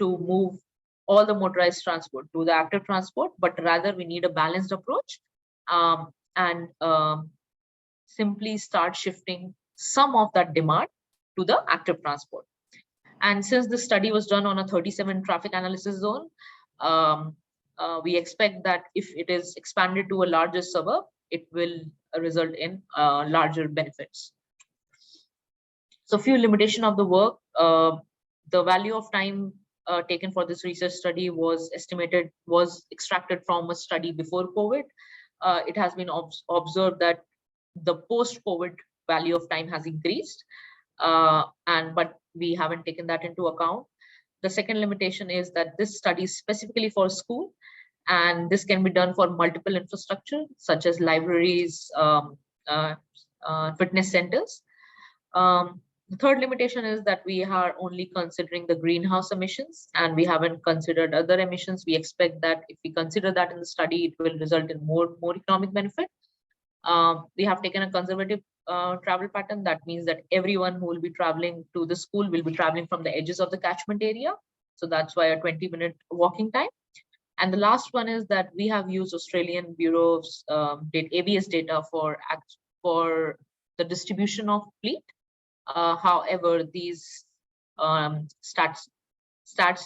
[SPEAKER 7] move all the motorized transport to the active transport, but rather we need a balanced approach and simply start shifting some of that demand to the active transport. And since the study was done on a 37 traffic analysis zone, we expect that if it is expanded to a larger suburb, it will result in larger benefits. So few limitation of the work. The value of time taken for this research study was extracted from a study before COVID. It has been observed that the post-COVID value of time has increased, but we haven't taken that into account. The second limitation is that this study is specifically for school, And this can be done for multiple infrastructure, such as libraries, fitness centers. The third limitation is that we are only considering the greenhouse emissions and we haven't considered other emissions. We expect that if we consider that in the study, it will result in more economic benefit. We have taken a conservative travel pattern. That means that everyone who will be traveling to the school will be traveling from the edges of the catchment area. So that's why a 20-minute walking time. And the last one is that we have used Australian Bureau's ABS data for the distribution of fleet. However, these stats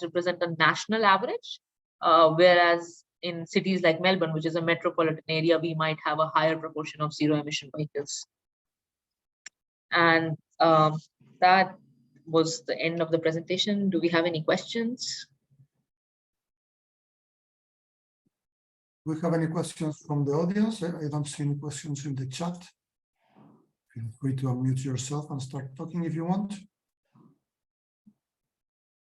[SPEAKER 7] represent a national average, whereas in cities like Melbourne, which is a metropolitan area, we might have a higher proportion of zero emission vehicles. And that was the end of the presentation. Do we have any questions?
[SPEAKER 3] Do we have any questions from the audience? I don't see any questions in the chat. Feel free to unmute yourself and start talking if you want.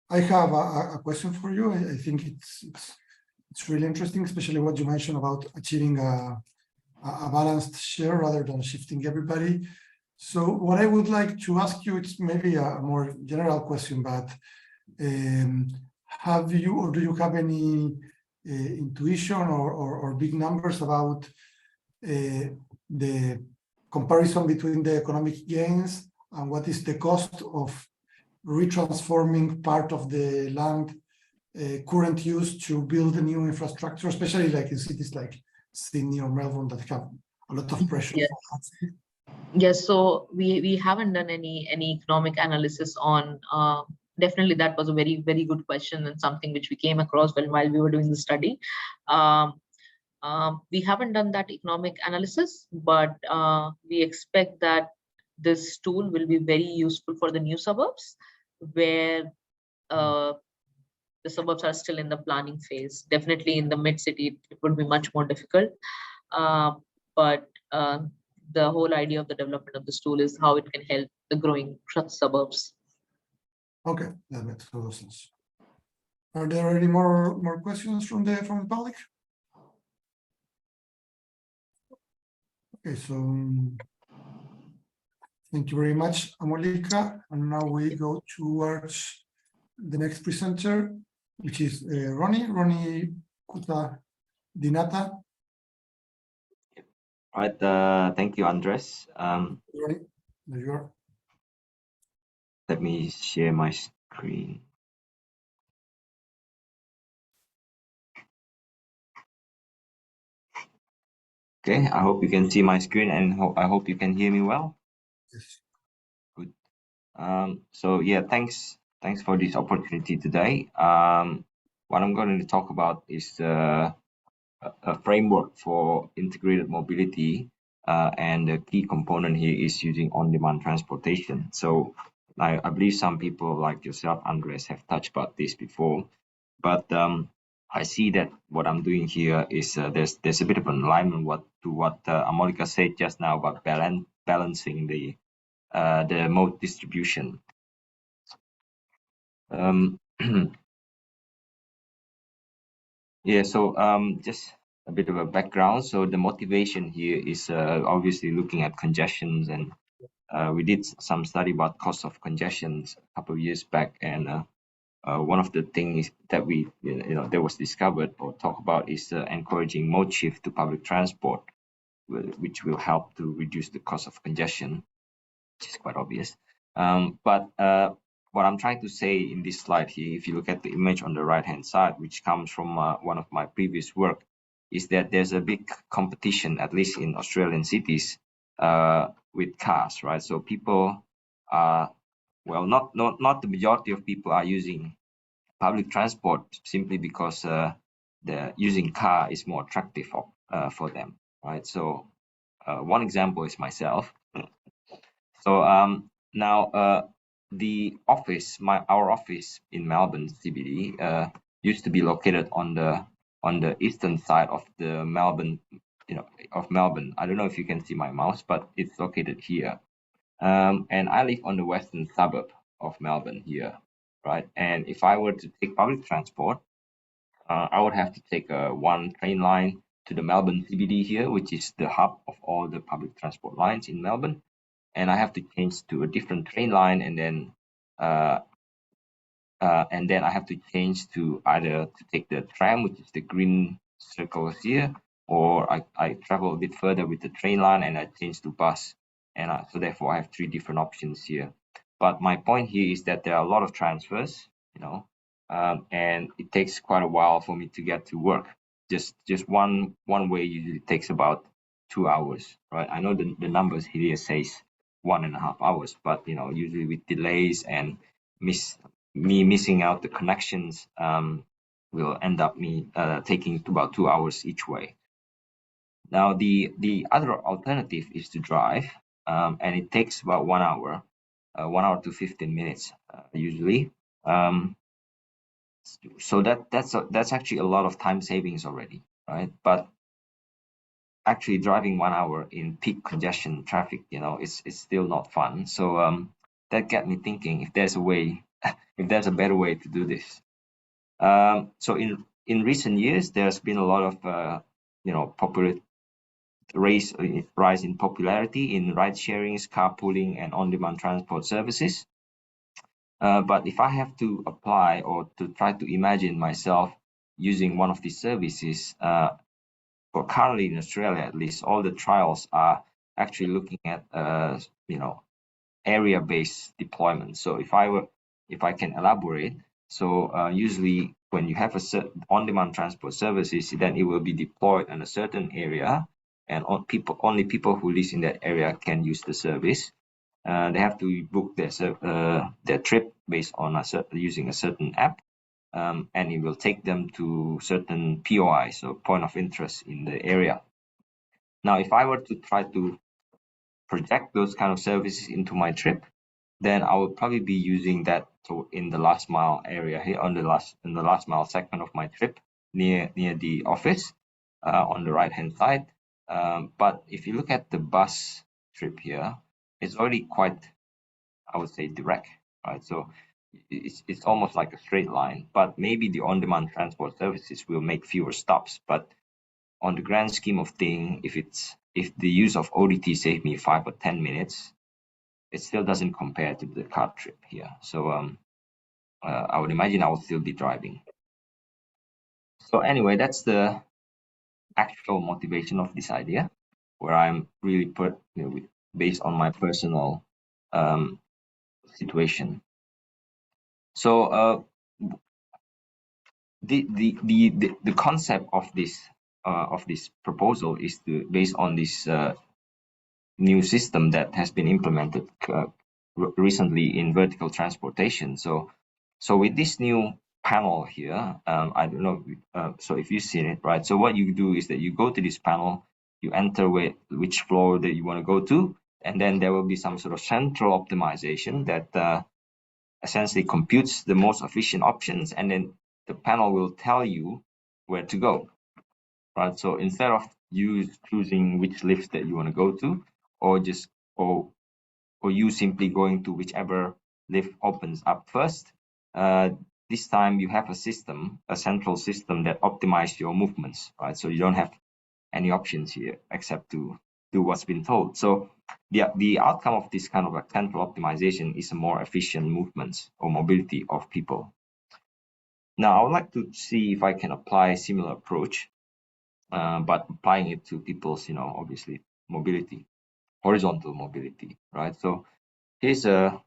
[SPEAKER 3] I have a question for you. I think it's really interesting, especially what you mentioned about achieving a balanced share rather than shifting everybody. So what I would like to ask you, it's maybe a more general question, but have you or do you have any intuition or big numbers about the comparison between the economic gains and what is the cost of retransforming part of the land current use to build a new infrastructure, especially like in cities like Sydney or Melbourne that have a lot of pressure?
[SPEAKER 7] Yes, yes, so we haven't done any economic analysis on definitely that was a very good question and something which we came across while we were doing the study. We haven't done that economic analysis, but we expect that this tool will be very useful for the new suburbs where the suburbs are still in the planning phase. Definitely in the mid city, it would be much more difficult. But the whole idea of the development of this tool is how it can help the growing suburbs.
[SPEAKER 3] Okay, that makes total sense. Are there any more questions from the public? Okay, so thank you very much, Amolika. And now we go towards the next presenter, which is Ronny Kutadinata.
[SPEAKER 8] All right, thank you, Andres.
[SPEAKER 3] Ronny, there you are.
[SPEAKER 8] Let me share my screen. Okay, I hope you can see my screen and I hope you can hear me well.
[SPEAKER 3] Yes.
[SPEAKER 8] Good. So yeah, thanks for this opportunity today. What I'm going to talk about is a framework for integrated mobility, and the key component here is using on-demand transportation. So I believe some people like yourself, Andres, have touched about this before, but I see that what I'm doing here is there's a bit of an alignment to what Amolika said just now about balancing the mode distribution. Yeah, so just a bit of a background. So the motivation here is obviously looking at congestions, and we did some study about cost of congestions a couple of years back, and one of the things that that was discovered or talked about is encouraging mode shift to public transport, which will help to reduce the cost of congestion, which is quite obvious. But what I'm trying to say in this slide here, if you look at the image on the right-hand side, which comes from one of my previous work, is that there's a big competition, at least in Australian cities, with cars, right? So people are, well, not the majority of people are using public transport simply because the using car is more attractive for them, right? So one example is myself. So now the office, our office in Melbourne CBD, used to be located on the eastern side of the Melbourne, of Melbourne. I don't know if you can see my mouse, but it's located here. And I live on the western suburb of Melbourne here, right? And if I were to take public transport, I would have to take one train line to the Melbourne CBD here, which is the hub of all the public transport lines in Melbourne, and I have to change to a different train line, and then I have to change to either to take the tram, which is the green circle here, or I travel a bit further with the train line and I change to bus, and so therefore I have 3 different options here. But my point here is that there are a lot of transfers, you know, and it takes quite a while for me to get to work. Just one way usually takes about 2 hours, right? I know the numbers here says 1.5 hours, but you know, usually with delays and missing out the connections, will end up me taking about 2 hours each way. Now the other alternative is to drive, and it takes about 1 hour. 1 hour to 15 minutes usually. So that's actually a lot of time savings already, right? But actually driving 1 hour in peak congestion traffic, you know, it's still not fun. So that got me thinking if there's a way, if there's a better way to do this. So in recent years, there's been a lot of you know, rise in popularity in ride sharing, carpooling, and on-demand transport services. But if I have to apply or to try to imagine myself using one of these services, for currently in Australia at least, all the trials are actually looking at you know, area-based deployment. So if I can elaborate, so usually when you have a certain on-demand transport services, then it will be deployed in a certain area, and only people who live in that area can use the service. They have to book their trip based on using a certain app, and it will take them to certain POI, so point of interest in the area. Now, if I were to try to project those kind of services into my trip, then I would probably be using that in the last mile area here in the last mile segment of my trip near the office on the right hand side. But if you look at the bus trip here, it's already quite, I would say, direct, right? So it's almost like a straight line, but maybe the on-demand transport services will make fewer stops. But on the grand scheme of things, if the use of ODT saved me 5 or 10 minutes, it still doesn't compare to the car trip here. So I would imagine I will still be driving. So anyway, that's the actual motivation of this idea, where I'm really based on my personal situation. So the concept of this proposal is based on this new system that has been implemented recently in vertical transportation. So with this new panel here, I don't know, so if you've seen it, right? So what you do is that you go to this panel, you enter which floor that you want to go to, and then there will be some sort of central optimization that essentially computes the most efficient options, and then the panel will tell you where to go, right? So instead of you choosing which lift that you want to go to, or you simply going to whichever lift opens up first, this time you have a central system that optimizes your movements, right? So you don't have any options here except to do what's been told. So the outcome of this kind of a central optimization is a more efficient movements or mobility of people. Now, I would like to see if I can apply a similar approach, but applying it to people's, obviously, mobility, horizontal mobility, right? So here's the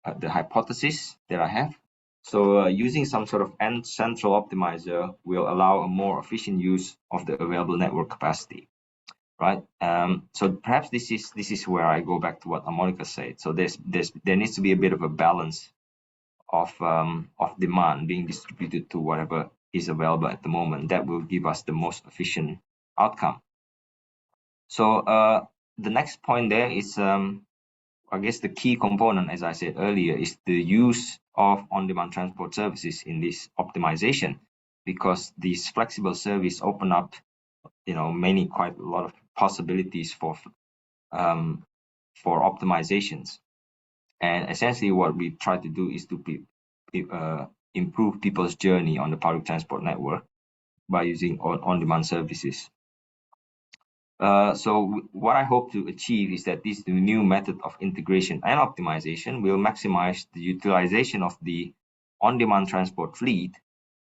[SPEAKER 8] hypothesis that I have. So using some sort of central optimizer will allow a more efficient use of the available network capacity, right? So perhaps this is where I go back to what Amolika said. So there needs to be a bit of a balance of demand being distributed to whatever is available at the moment. That will give us the most efficient outcome. So the next point there is, I guess the key component, as I said earlier, is the use of on-demand transport services in this optimization, because these flexible service open up, quite a lot of possibilities for optimizations. And essentially what we try to do is to improve people's journey on the public transport network by using on-demand services. So what I hope to achieve is that this new method of integration and optimization will maximize the utilization of the on-demand transport fleet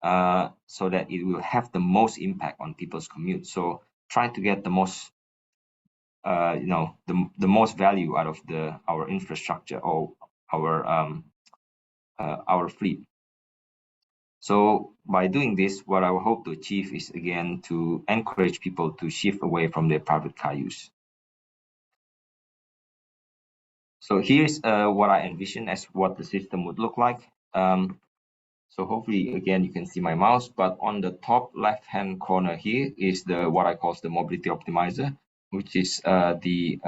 [SPEAKER 8] so that it will have the most impact on people's commute. So try to get the most, the most value out of our infrastructure or our fleet. So by doing this, what I hope to achieve is, again, to encourage people to shift away from their private car use. So here's what I envision as what the system would look like. So hopefully, again, you can see my mouse, but on the top left-hand corner here is what I call the mobility optimizer, which is the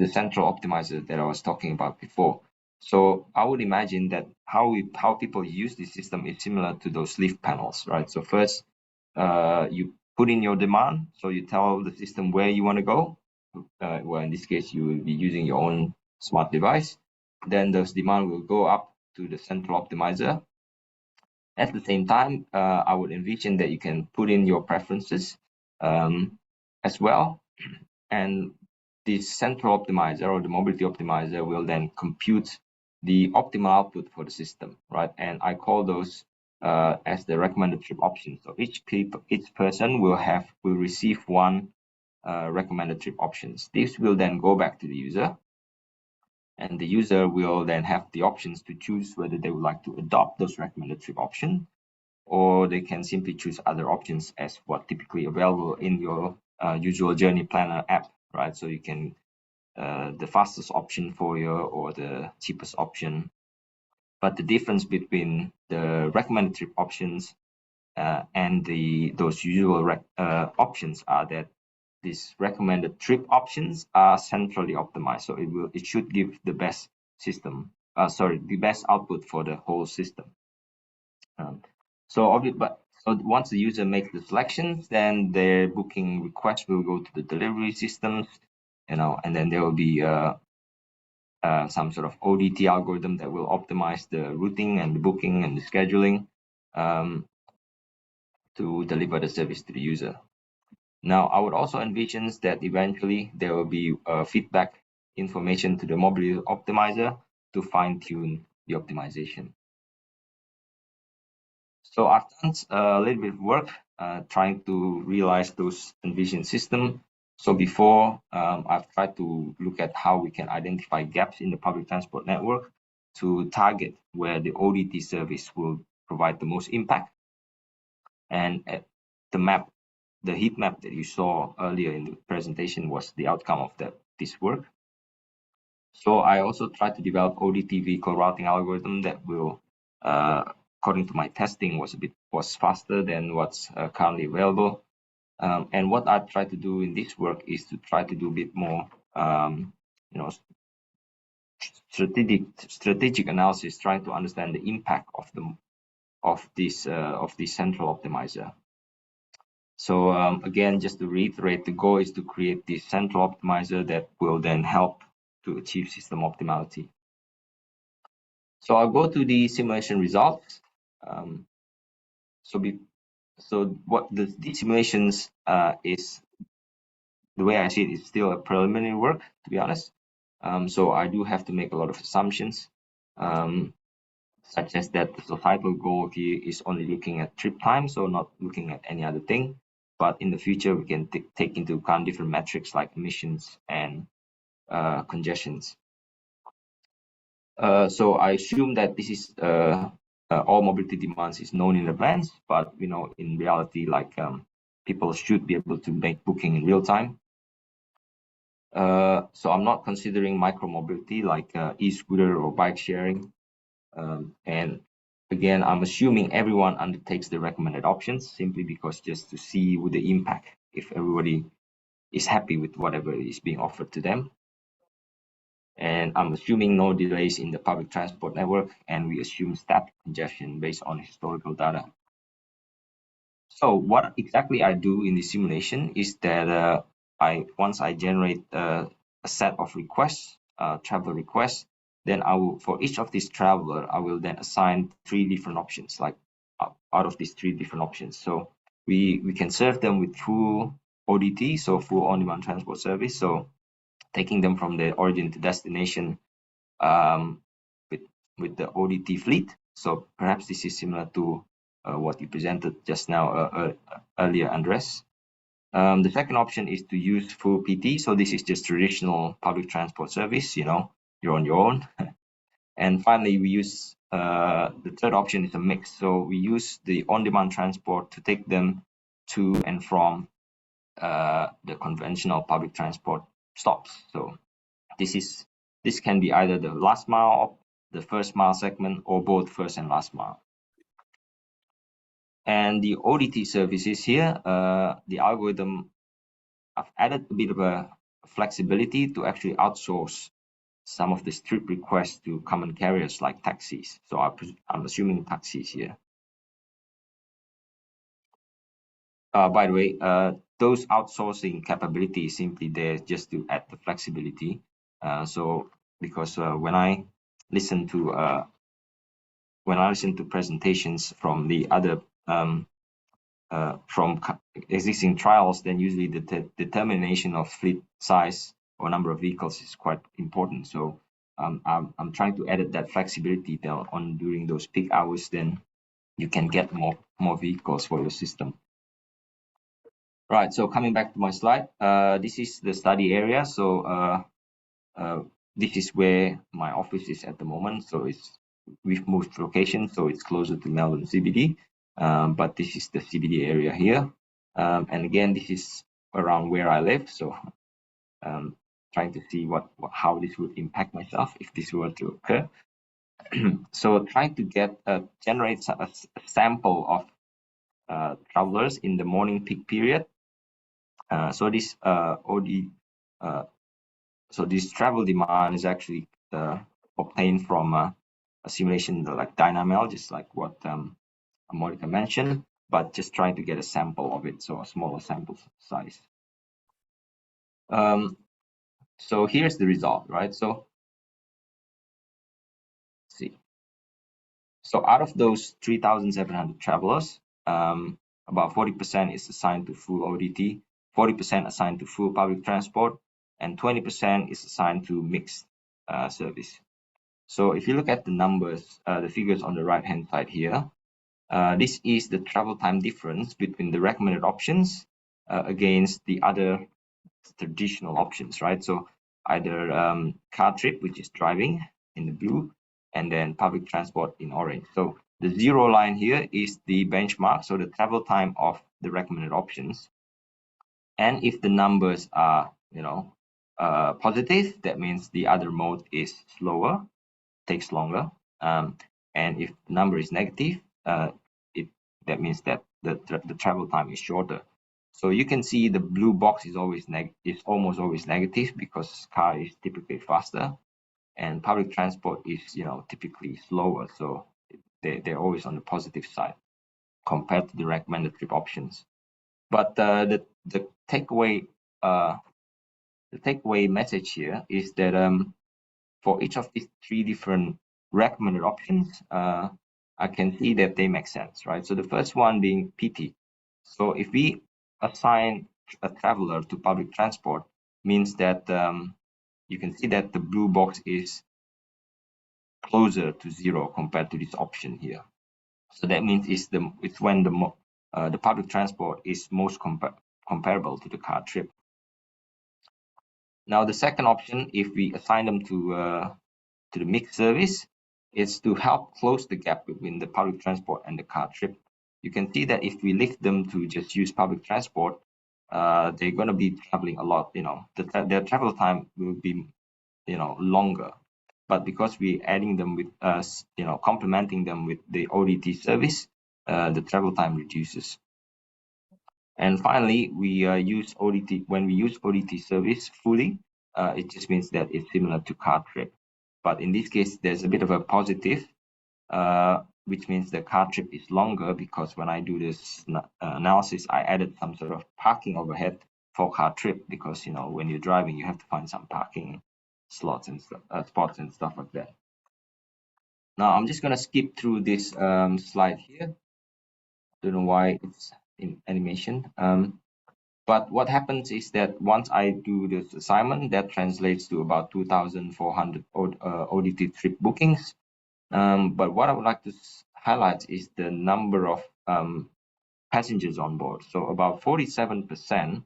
[SPEAKER 8] central optimizer that I was talking about before. So I would imagine that how people use this system is similar to those leaf panels, right? So first, you put in your demand, so you tell the system where you want to go. Well, in this case, you will be using your own smart device. Then those demand will go up to the central optimizer. At the same time, I would envision that you can put in your preferences as well, and the central optimizer or the mobility optimizer will then compute the optimal output for the system, right? And I call those as the recommended trip options. So each person will receive one recommended trip options. This will then go back to the user, and the user will then have the options to choose whether they would like to adopt those recommended trip options, or they can simply choose other options as what typically available in your usual journey planner app, right? So you can the fastest option for you or the cheapest option. But the difference between the recommended trip options and those usual options are that these recommended trip options are centrally optimized, so it should give the best the best output for the whole system. So once the user makes the selections, then their booking request will go to the delivery systems, and then there will be some sort of ODT algorithm that will optimize the routing and the booking and the scheduling to deliver the service to the user. Now, I would also envision that eventually there will be feedback information to the mobility optimizer to fine-tune the optimization. So I've done a little bit of work trying to realize those envisioned systems. So before, I've tried to look at how we can identify gaps in the public transport network to target where the ODT service will provide the most impact. And the heat map that you saw earlier in the presentation was the outcome of this work. So I also tried to develop ODT vehicle routing algorithm that will, according to my testing, was faster than what's currently available. And what I try to do in this work is to try to do a bit more, strategic analysis, trying to understand the impact of this central optimizer. So again, just to reiterate, the goal is to create this central optimizer that will then help to achieve system optimality. So I'll go to the simulation results. So what the simulations is, the way I see it, is still a preliminary work, to be honest. So I do have to make a lot of assumptions, such as that the societal goal here is only looking at trip time, so not looking at any other thing. But in the future, we can take into account different metrics like emissions and congestions. So I assume that this is all mobility demands is known in advance, but in reality, like people should be able to make booking in real time. So I'm not considering micro-mobility like e-scooter or bike sharing. And again, I'm assuming everyone undertakes the recommended options simply because just to see with the impact if everybody is happy with whatever is being offered to them. And I'm assuming no delays in the public transport network, and we assume static congestion based on historical data. So what exactly I do in the simulation is that once I generate a set of requests, travel requests, then I will, for each of these traveler, I will then assign 3 different options, like out of these 3 different options. So we can serve them with full ODT, so full on-demand transport service. So taking them from the origin to destination with the ODT fleet. So perhaps this is similar to what you presented just now earlier, Andres. The second option is to use full PT. So this is just traditional public transport service, you know, you're on your own. And finally, we use the third option is a mix. So we use the on-demand transport to take them to and from the conventional public transport stops. So this can be either the last mile, the first mile segment, or both first and last mile. And the ODT services here, the algorithm, I've added a bit of a flexibility to actually outsource some of the trip requests to common carriers like taxis. So I'm assuming taxis here. By the way, those outsourcing capabilities simply there just to add the flexibility. So because when I listen to presentations from the other from existing trials, then usually the determination of fleet size or number of vehicles is quite important. So I'm trying to add that flexibility on during those peak hours, then you can get more vehicles for your system. Right, so coming back to my slide, this is the study area. So this is where my office is at the moment. So we've moved location, so it's closer to Melbourne CBD. But this is the CBD area here. And again, this is around where I live. So trying to see how this would impact myself if this were to occur. So trying to generate a sample of travelers in the morning peak period. So this so this travel demand is actually obtained from a simulation like Dynamel, just like what Amolika mentioned, but just trying to get a sample of it, so a smaller sample size. So here's the result, right? So let's see. So out of those 3,700 travelers, about 40% is assigned to full ODT, 40% assigned to full public transport, and 20% is assigned to mixed service. So if you look at the numbers, the figures on the right-hand side here, this is the travel time difference between the recommended options against the other traditional options, right? So either car trip, which is driving in the blue, and then public transport in orange. So the 0 line here is the benchmark, so the travel time of the recommended options. And if the numbers are, positive, that means the other mode is slower, takes longer. And if the number is negative, that means that the travel time is shorter. So you can see the blue box is almost always negative because car is typically faster, and public transport is typically slower. So they're always on the positive side compared to the recommended trip options. But the takeaway message here is that for each of these 3 different recommended options, I can see that they make sense, right? So the first one being PT. So if we assign a traveler to public transport, means that you can see that the blue box is closer to 0 compared to this option here. So that means it's when the public transport is most comparable to the car trip. Now the second option, if we assign them to the mixed service, is to help close the gap between the public transport and the car trip. You can see that if we leave them to just use public transport, they're going to be traveling a lot. Their travel time will be longer. But because we're adding them with complementing them with the ODT service, the travel time reduces. And finally, we use ODT. When we use ODT service fully, it just means that it's similar to car trip. But in this case, there's a bit of a positive, which means the car trip is longer because when I do this analysis, I added some sort of parking overhead for car trip because when you're driving, you have to find some parking slots and spots and stuff like that. Now I'm just going to skip through this slide here. Don't know why it's in animation. But what happens is that once I do this assignment, that translates to about 2,400 ODT trip bookings. But what I would like to highlight is the number of passengers on board. So about 47%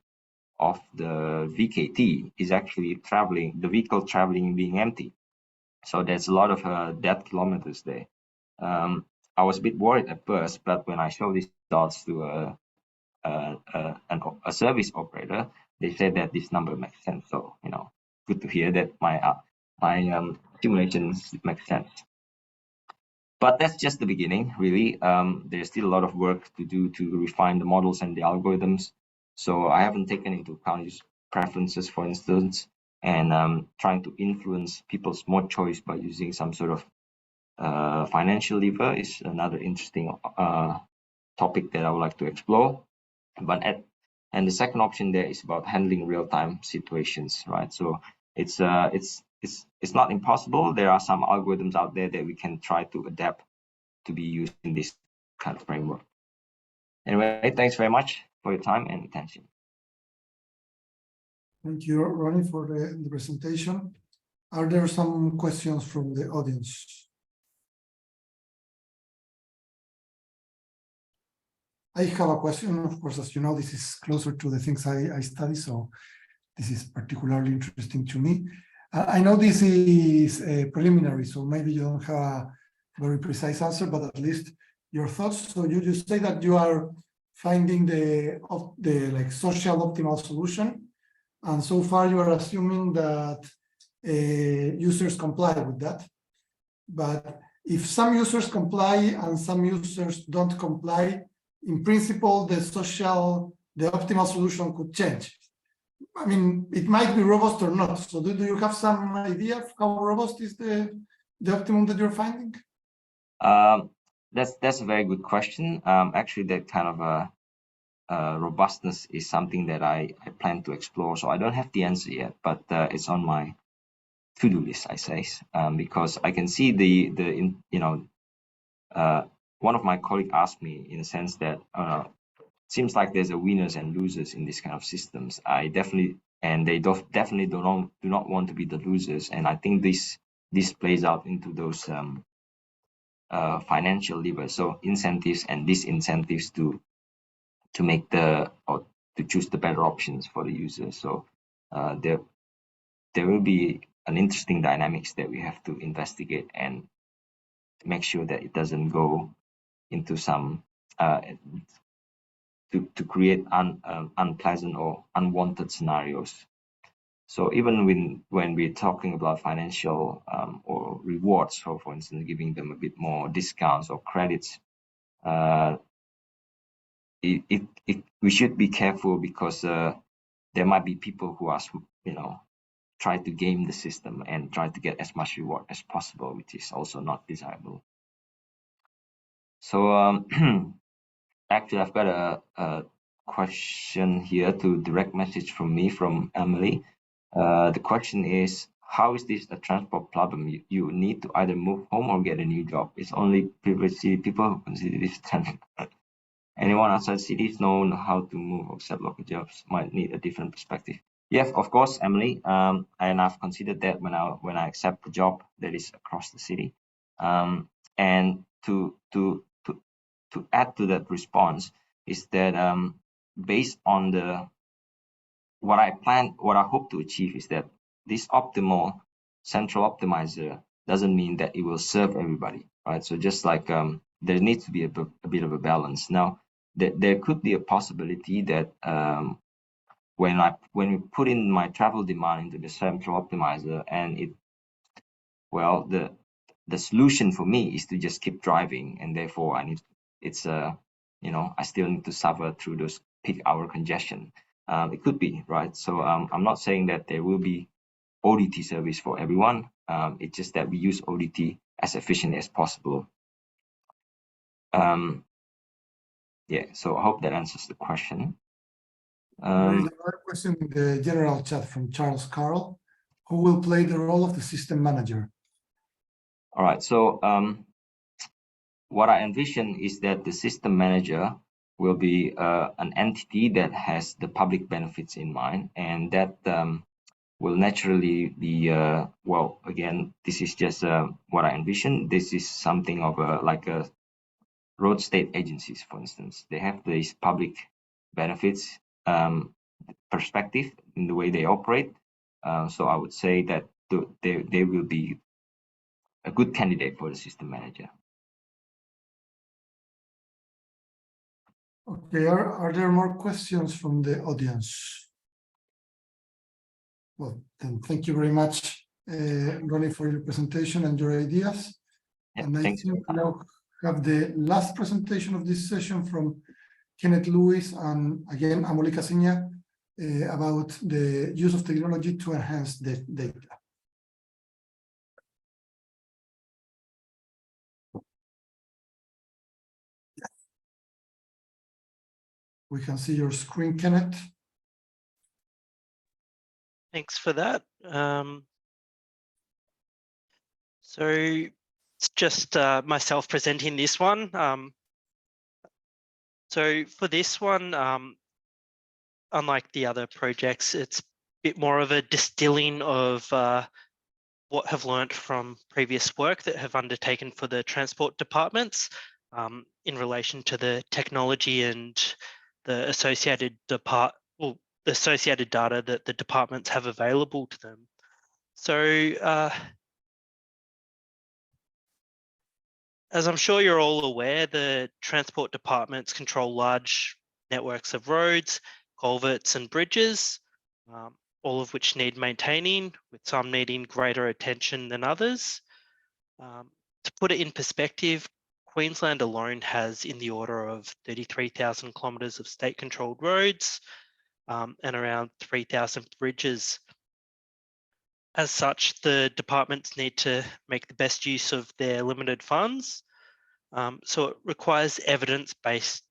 [SPEAKER 8] of the VKT is actually traveling, the vehicle traveling being empty. So there's a lot of dead kilometers there. I was a bit worried at first, but when I showed these results to a service operator, they said that this number makes sense. So, you know, good to hear that my simulations make sense. But that's just the beginning, really. There's still a lot of work to do to refine the models and the algorithms. So I haven't taken into account user preferences, for instance, and trying to influence people's mode choice by using some sort of financial lever is another interesting topic that I would like to explore. And the second option there is about handling real-time situations, right? So it's not impossible. There are some algorithms out there that we can try to adapt to be used in this kind of framework. Anyway, thanks very much for your time and attention.
[SPEAKER 3] Thank you, Ronny, for the presentation. Are there some questions from the audience? I have a question. Of course, as you know, this is closer to the things I study, so this is particularly interesting to me. I know this is preliminary, so maybe you don't have a very precise answer, but at least your thoughts. So you just say that you are finding the like social optimal solution, and so far you are assuming that users comply with that. But if some users comply and some users don't comply, in principle, the optimal solution could change. I mean, it might be robust or not. So do you have some idea of how robust is the optimum that you're finding?
[SPEAKER 8] That's a very good question. Actually, that kind of robustness is something that I plan to explore. So I don't have the answer yet, but it's on my to-do list, I say, because I can see one of my colleagues asked me in the sense that seems like there's a winners and losers in this kind of systems. They definitely do not want to be the losers, and I think this plays out into those financial levers, so incentives and disincentives to make to choose the better options for the user. So there will be an interesting dynamics that we have to investigate and make sure that it doesn't go into some to create unpleasant or unwanted scenarios. So even when we're talking about financial or rewards, so for instance, giving them a bit more discounts or credits, we should be careful because there might be people who are, try to game the system and try to get as much reward as possible, which is also not desirable. So actually, I've got a question here to direct message from me from Emily. The question is, how is this a transport problem? You need to either move home or get a new job. It's only privileged city people who consider this transport. Anyone outside cities know how to move or accept local jobs might need a different perspective. Yes, of course, Emily. And I've considered that when I accept the job that is across the city. And to add to that response is that based on what I hope to achieve is that this optimal central optimizer doesn't mean that it will serve everybody, right? So just like there needs to be a bit of a balance. Now, there could be a possibility that when we put in my travel demand into the central optimizer, and the solution for me is to just keep driving, and therefore I still need to suffer through those peak hour congestion. It could be, right? So I'm not saying that there will be ODT service for everyone. It's just that we use ODT as efficiently as possible. Yeah, so I hope that answers the question.
[SPEAKER 3] There is another question in the general chat from Charles Carroll. Who will play the role of the system manager?
[SPEAKER 8] All right, so what I envision is that the system manager will be an entity that has the public benefits in mind, and that will naturally be, well, again, this is just what I envision. This is something of like a road state agencies, for instance. They have these public benefits perspective in the way they operate. So I would say that they will be a good candidate for the system manager.
[SPEAKER 3] Okay, are there more questions from the audience? Well, then thank you very much, Ronny, for your presentation and your ideas.
[SPEAKER 8] Yeah,
[SPEAKER 3] and I
[SPEAKER 8] thanks.
[SPEAKER 3] think we now have the last presentation of this session from Kenneth Lewis and again Amolika Sinha about the use of technology to enhance the data. We can see your screen, Kenneth.
[SPEAKER 9] Thanks for that. So it's just myself presenting this one. So for this one, unlike the other projects, it's a bit more of a distilling of what have learnt from previous work that have undertaken for the transport departments in relation to the technology and the associated data that the departments have available to them. So as I'm sure you're all aware, the transport departments control large networks of roads, culverts and bridges, all of which need maintaining, with some needing greater attention than others. To put it in perspective, Queensland alone has in the order of 33,000 kilometres of state-controlled roads and around 3,000 bridges. As such, the departments need to make the best use of their limited funds. So it requires evidence-based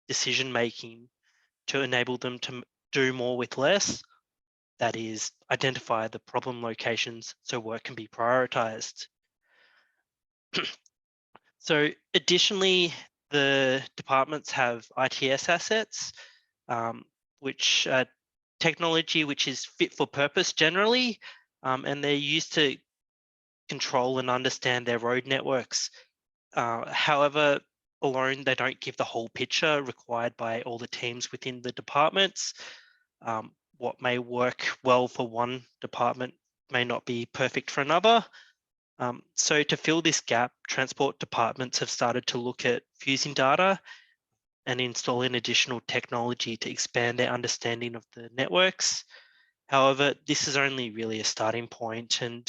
[SPEAKER 9] decision-making to enable them to do more with less. That is, identify the problem locations so work can be prioritised. So additionally, the departments have ITS assets, which technology which is fit for purpose generally, and they're used to control and understand their road networks. However, alone, they don't give the whole picture required by all the teams within the departments. What may work well for one department may not be perfect for another. So to fill this gap, transport departments have started to look at fusing data and installing additional technology to expand their understanding of the networks. However, this is only really a starting point, and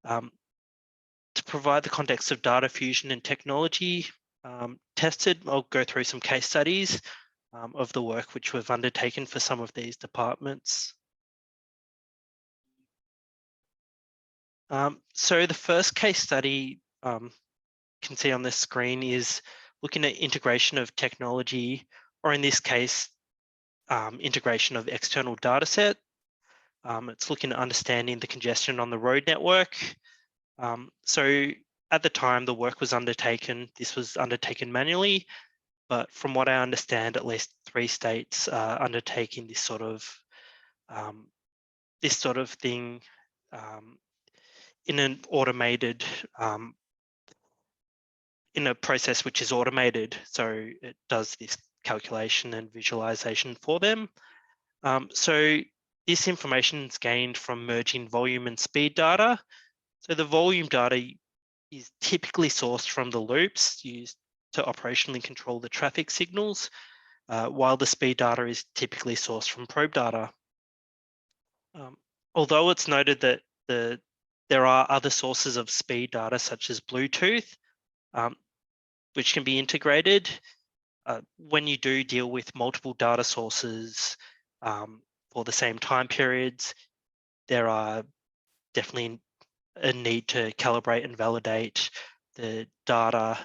[SPEAKER 9] to provide the context of data fusion and technology tested, I'll go through some case studies of the work which we've undertaken for some of these departments. So the first case study you can see on this screen is looking at integration of technology, or in this case, integration of external data set. It's looking at understanding the congestion on the road network. So at the time the work was undertaken, this was undertaken manually, but from what I understand, at least 3 states are undertaking this sort of thing in an automated, in a process which is automated. So it does this calculation and visualization for them. So this information is gained from merging volume and speed data. So the volume data is typically sourced from the loops used to operationally control the traffic signals, while the speed data is typically sourced from probe data. Although it's noted that there are other sources of speed data such as Bluetooth, which can be integrated, when you do deal with multiple data sources for the same time periods, there are definitely a need to calibrate and validate the data.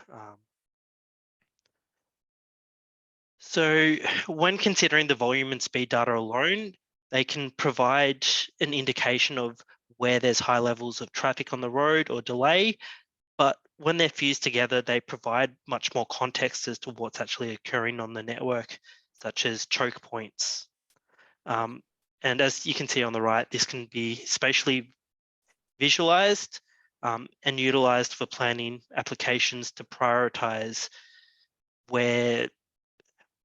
[SPEAKER 9] So when considering the volume and speed data alone, they can provide an indication of where there's high levels of traffic on the road or delay, but when they're fused together, they provide much more context as to what's actually occurring on the network, such as choke points. And as you can see on the right, this can be spatially visualized and utilized for planning applications to prioritize where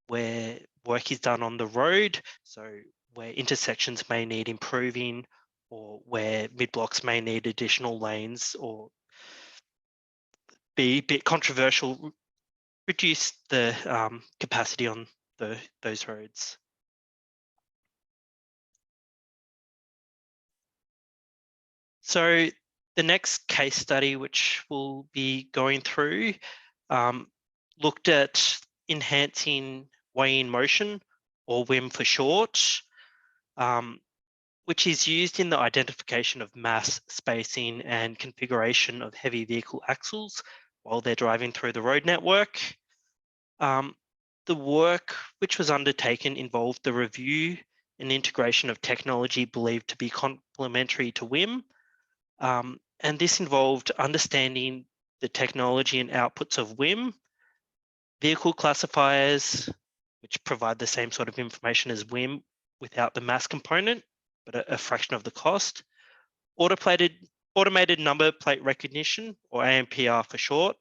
[SPEAKER 9] work is done on the road, so where intersections may need improving or where mid-blocks may need additional lanes or be a bit controversial, reduce the capacity on those roads. So the next case study, which we'll be going through, looked at enhancing way-in motion, or WIM for short, which is used in the identification of mass, spacing, and configuration of heavy vehicle axles while they're driving through the road network. The work which was undertaken involved the review and integration of technology believed to be complementary to WIM. And this involved understanding the technology and outputs of WIM, vehicle classifiers, which provide the same sort of information as WIM without the mass component, but a fraction of the cost, automated number plate recognition, or ANPR for short,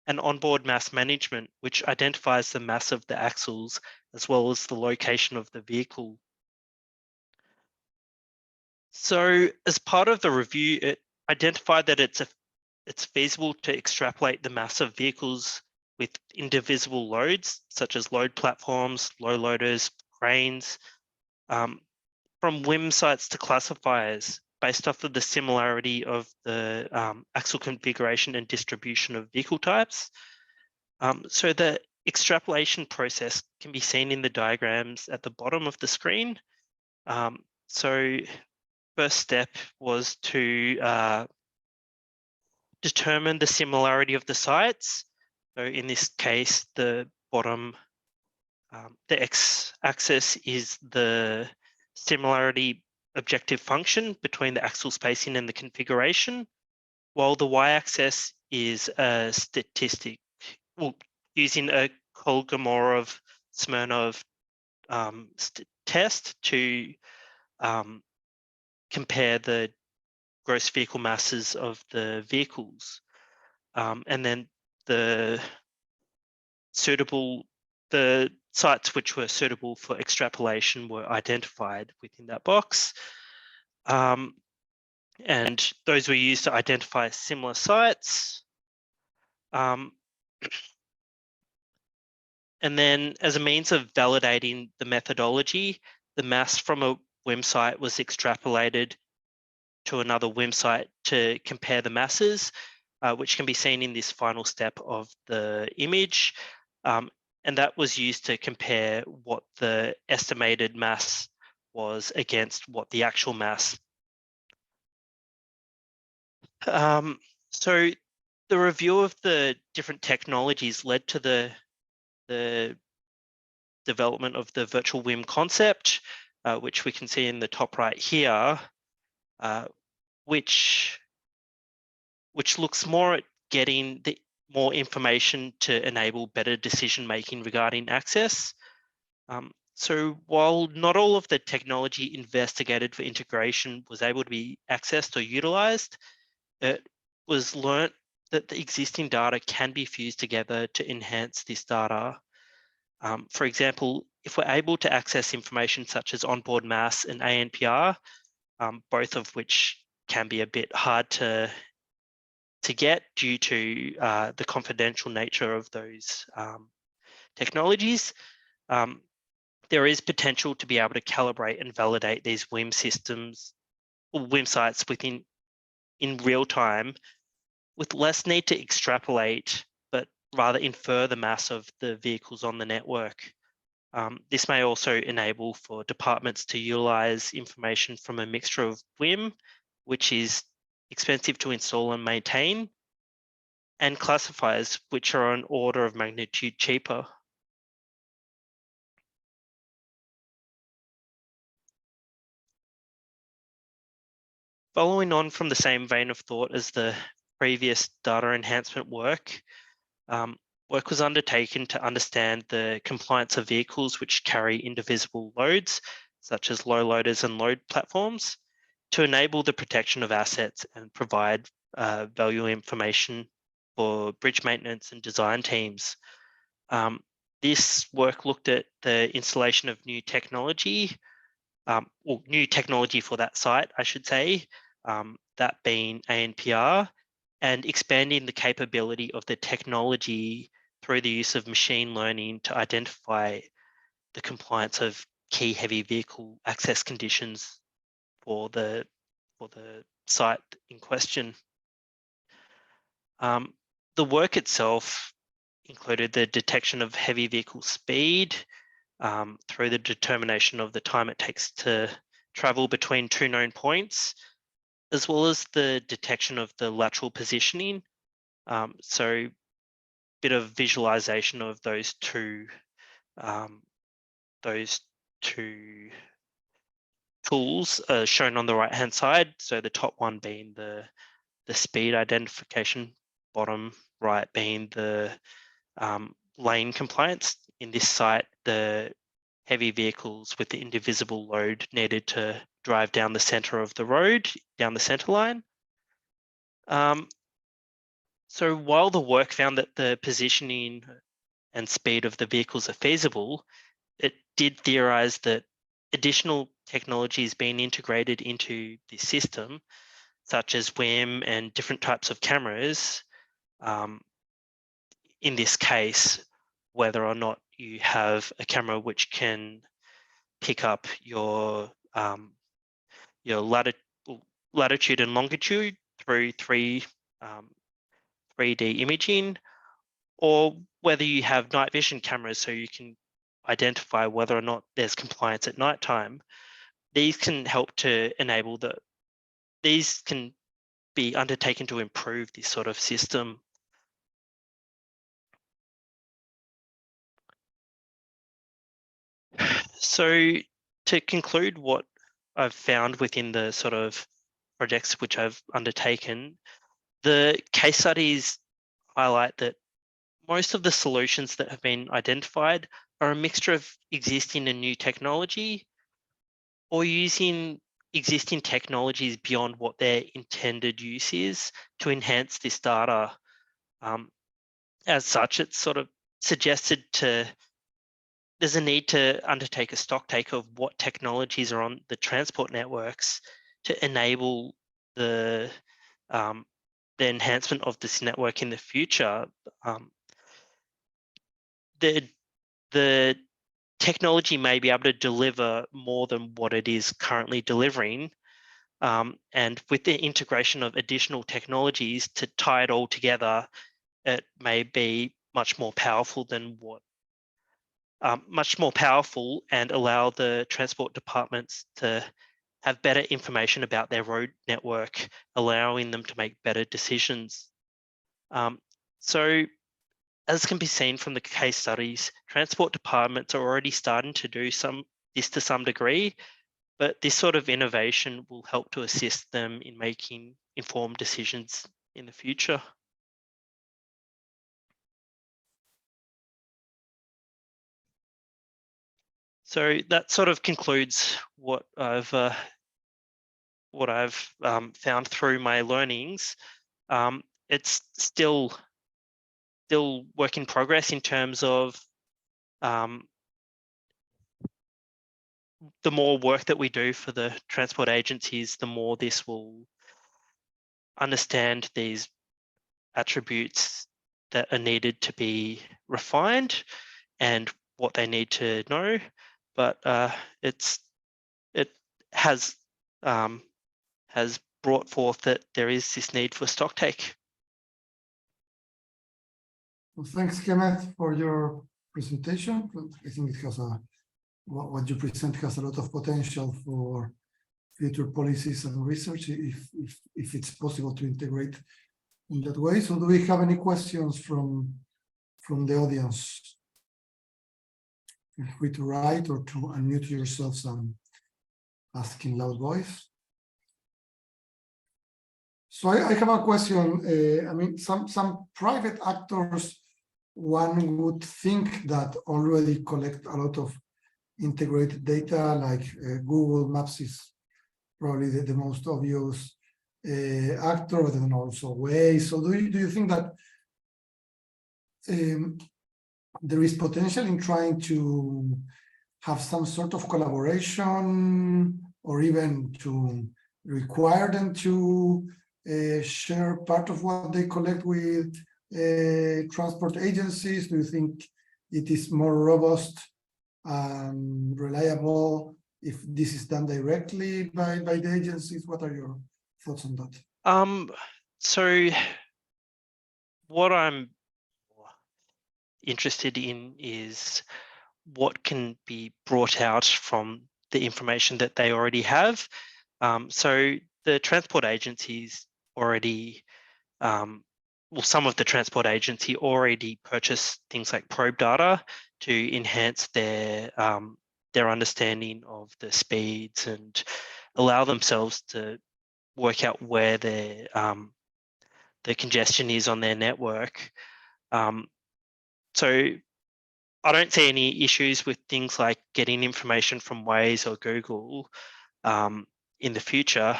[SPEAKER 9] and onboard mass management, which identifies the mass of the axles as well as the location of the vehicle. So as part of the review, it identified that it's feasible to extrapolate the mass of vehicles with indivisible loads, such as load platforms, low loaders, cranes, from WIM sites to classifiers based off of the similarity of the axle configuration and distribution of vehicle types. So the extrapolation process can be seen in the diagrams at the bottom of the screen. So first step was to determine the similarity of the sites. So in this case, the bottom, the x-axis is the similarity objective function between the axle spacing and the configuration, while the y-axis is a statistic, well, using a Kolmogorov-Smirnov test to compare the gross vehicle masses of the vehicles. And then the sites which were suitable for extrapolation were identified within that box. And those were used to identify similar sites. And then as a means of validating the methodology, the mass from a WIM site was extrapolated to another WIM site to compare the masses, which can be seen in this final step of the image. And that was used to compare what the estimated mass was against what the actual mass. So the review of the different technologies led to the development of the virtual WIM concept, which we can see in the top right here, which looks more at getting more information to enable better decision making regarding access. So while not all of the technology investigated for integration was able to be accessed or utilized, it was learnt that the existing data can be fused together to enhance this data. For example, if we're able to access information such as onboard mass and ANPR, both of which can be a bit hard to get due to the confidential nature of those technologies, there is potential to be able to calibrate and validate these WIM systems or WIM sites in real time with less need to extrapolate, but rather infer the mass of the vehicles on the network. This may also enable for departments to utilize information from a mixture of WIM, which is expensive to install and maintain, and classifiers, which are an order of magnitude cheaper. Following on from the same vein of thought as the previous data enhancement work, work was undertaken to understand the compliance of vehicles which carry indivisible loads, such as low loaders and load platforms, to enable the protection of assets and provide valuable information for bridge maintenance and design teams. This work looked at the installation of new technology, or new technology for that site, I should say, that being ANPR, and expanding the capability of the technology through the use of machine learning to identify the compliance of key heavy vehicle access conditions for the site in question. The work itself included the detection of heavy vehicle speed through the determination of the time it takes to travel between two known points, as well as the detection of the lateral positioning. So a bit of visualization of those two tools shown on the right hand side. So the top one being the speed identification, bottom right being the lane compliance. In this site, the heavy vehicles with the indivisible load needed to drive down the center of the road, down the center line. So while the work found that the positioning and speed of the vehicles are feasible, it did theorize that additional technologies being integrated into the system, such as WIM and different types of cameras, in this case, whether or not you have a camera which can pick up your latitude and longitude through 3D imaging, or whether you have night vision cameras so you can identify whether or not there's compliance at nighttime. These can help to enable these can be undertaken to improve this sort of system. So to conclude what I've found within the sort of projects which I've undertaken, the case studies highlight that most of the solutions that have been identified are a mixture of existing and new technology, or using existing technologies beyond what their intended use is to enhance this data. As such, it's sort of suggested there's a need to undertake a stock take of what technologies are on the transport networks to enable the enhancement of this network in the future. The technology may be able to deliver more than what it is currently delivering. And with the integration of additional technologies to tie it all together, it may be much more powerful than and allow the transport departments to have better information about their road network, allowing them to make better decisions. So as can be seen from the case studies, transport departments are already starting to do this to some degree, but this sort of innovation will help to assist them in making informed decisions in the future. So that sort of concludes what I've found through my learnings. It's still work in progress in terms of the more work that we do for the transport agencies, the more this will understand these attributes that are needed to be refined and what they need to know. But it has brought forth that there is this need for stock take.
[SPEAKER 3] Well, thanks, Kenneth, for your presentation. I think it has what you present has a lot of potential for future policies and research if it's possible to integrate in that way. So do we have any questions from the audience? Feel free to write or to unmute yourselves and ask in loud voice. So I have a question. I mean, some private actors, one would think that already collect a lot of integrated data, like Google Maps is probably the most obvious actor, but then also Waze. So do you think that there is potential in trying to have some sort of collaboration, or even to require them to share part of what they collect with transport agencies? Do you think it is more robust and reliable if this is done directly by the agencies? What are your thoughts on that?
[SPEAKER 9] So what I'm interested in is what can be brought out from the information that they already have. So the transport agencies already, well, some of the transport agency already purchase things like probe data to enhance their understanding of the speeds and allow themselves to work out where the congestion is on their network. So I don't see any issues with things like getting information from Waze or Google in the future.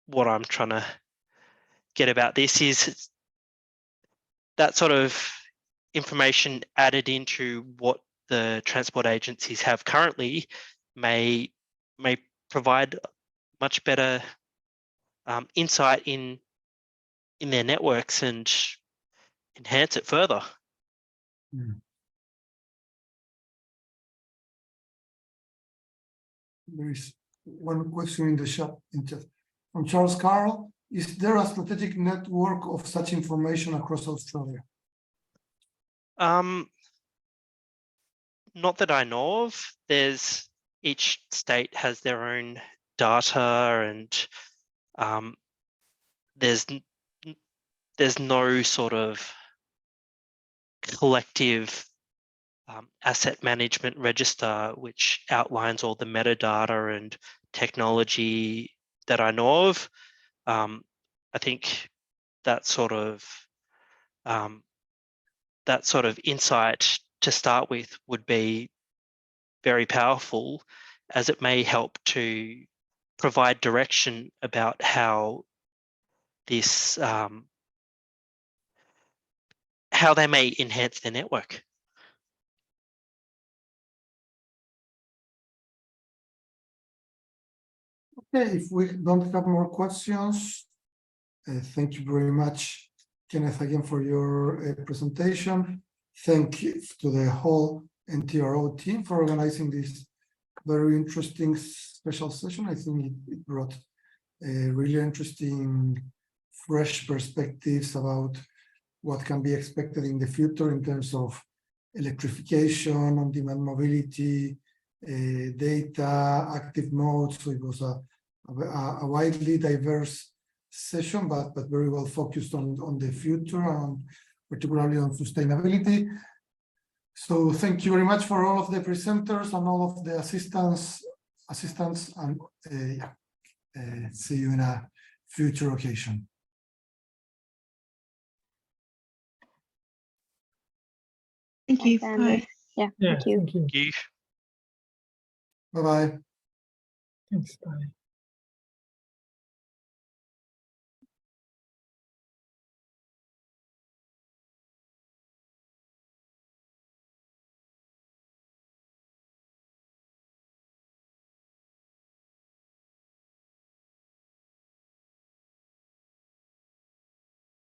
[SPEAKER 9] What I'm trying to get about this is that sort of information added into what the transport agencies have currently may provide much better insight in their networks and enhance it further.
[SPEAKER 3] There is one question in the chat from Charles Carl. Is there a strategic network of such information across Australia?
[SPEAKER 9] Not that I know of. Each state has their own data, and there's no sort of collective asset management register which outlines all the metadata and technology that I know of. I think that sort of insight to start with would be very powerful, as it may help to provide direction about how this how they may enhance their network.
[SPEAKER 3] Okay, if we don't have more questions, thank you very much, Kenneth, again for your presentation. Thank you to the whole NTRO team for organizing this very interesting special session. I think it brought really interesting, fresh perspectives about what can be expected in the future in terms of electrification, on-demand mobility, data, active modes. So it was a widely diverse session, but very well focused on the future and particularly on sustainability. So thank you very much for all of the presenters and all of the assistants, and see you in a future occasion.
[SPEAKER 4] Thank you.
[SPEAKER 5] Thanks,
[SPEAKER 4] Bye.
[SPEAKER 5] Andy. Yeah,
[SPEAKER 6] Yeah,
[SPEAKER 5] thank you.
[SPEAKER 6] thank you.
[SPEAKER 9] You
[SPEAKER 3] Bye-bye.
[SPEAKER 6] Thanks, bye.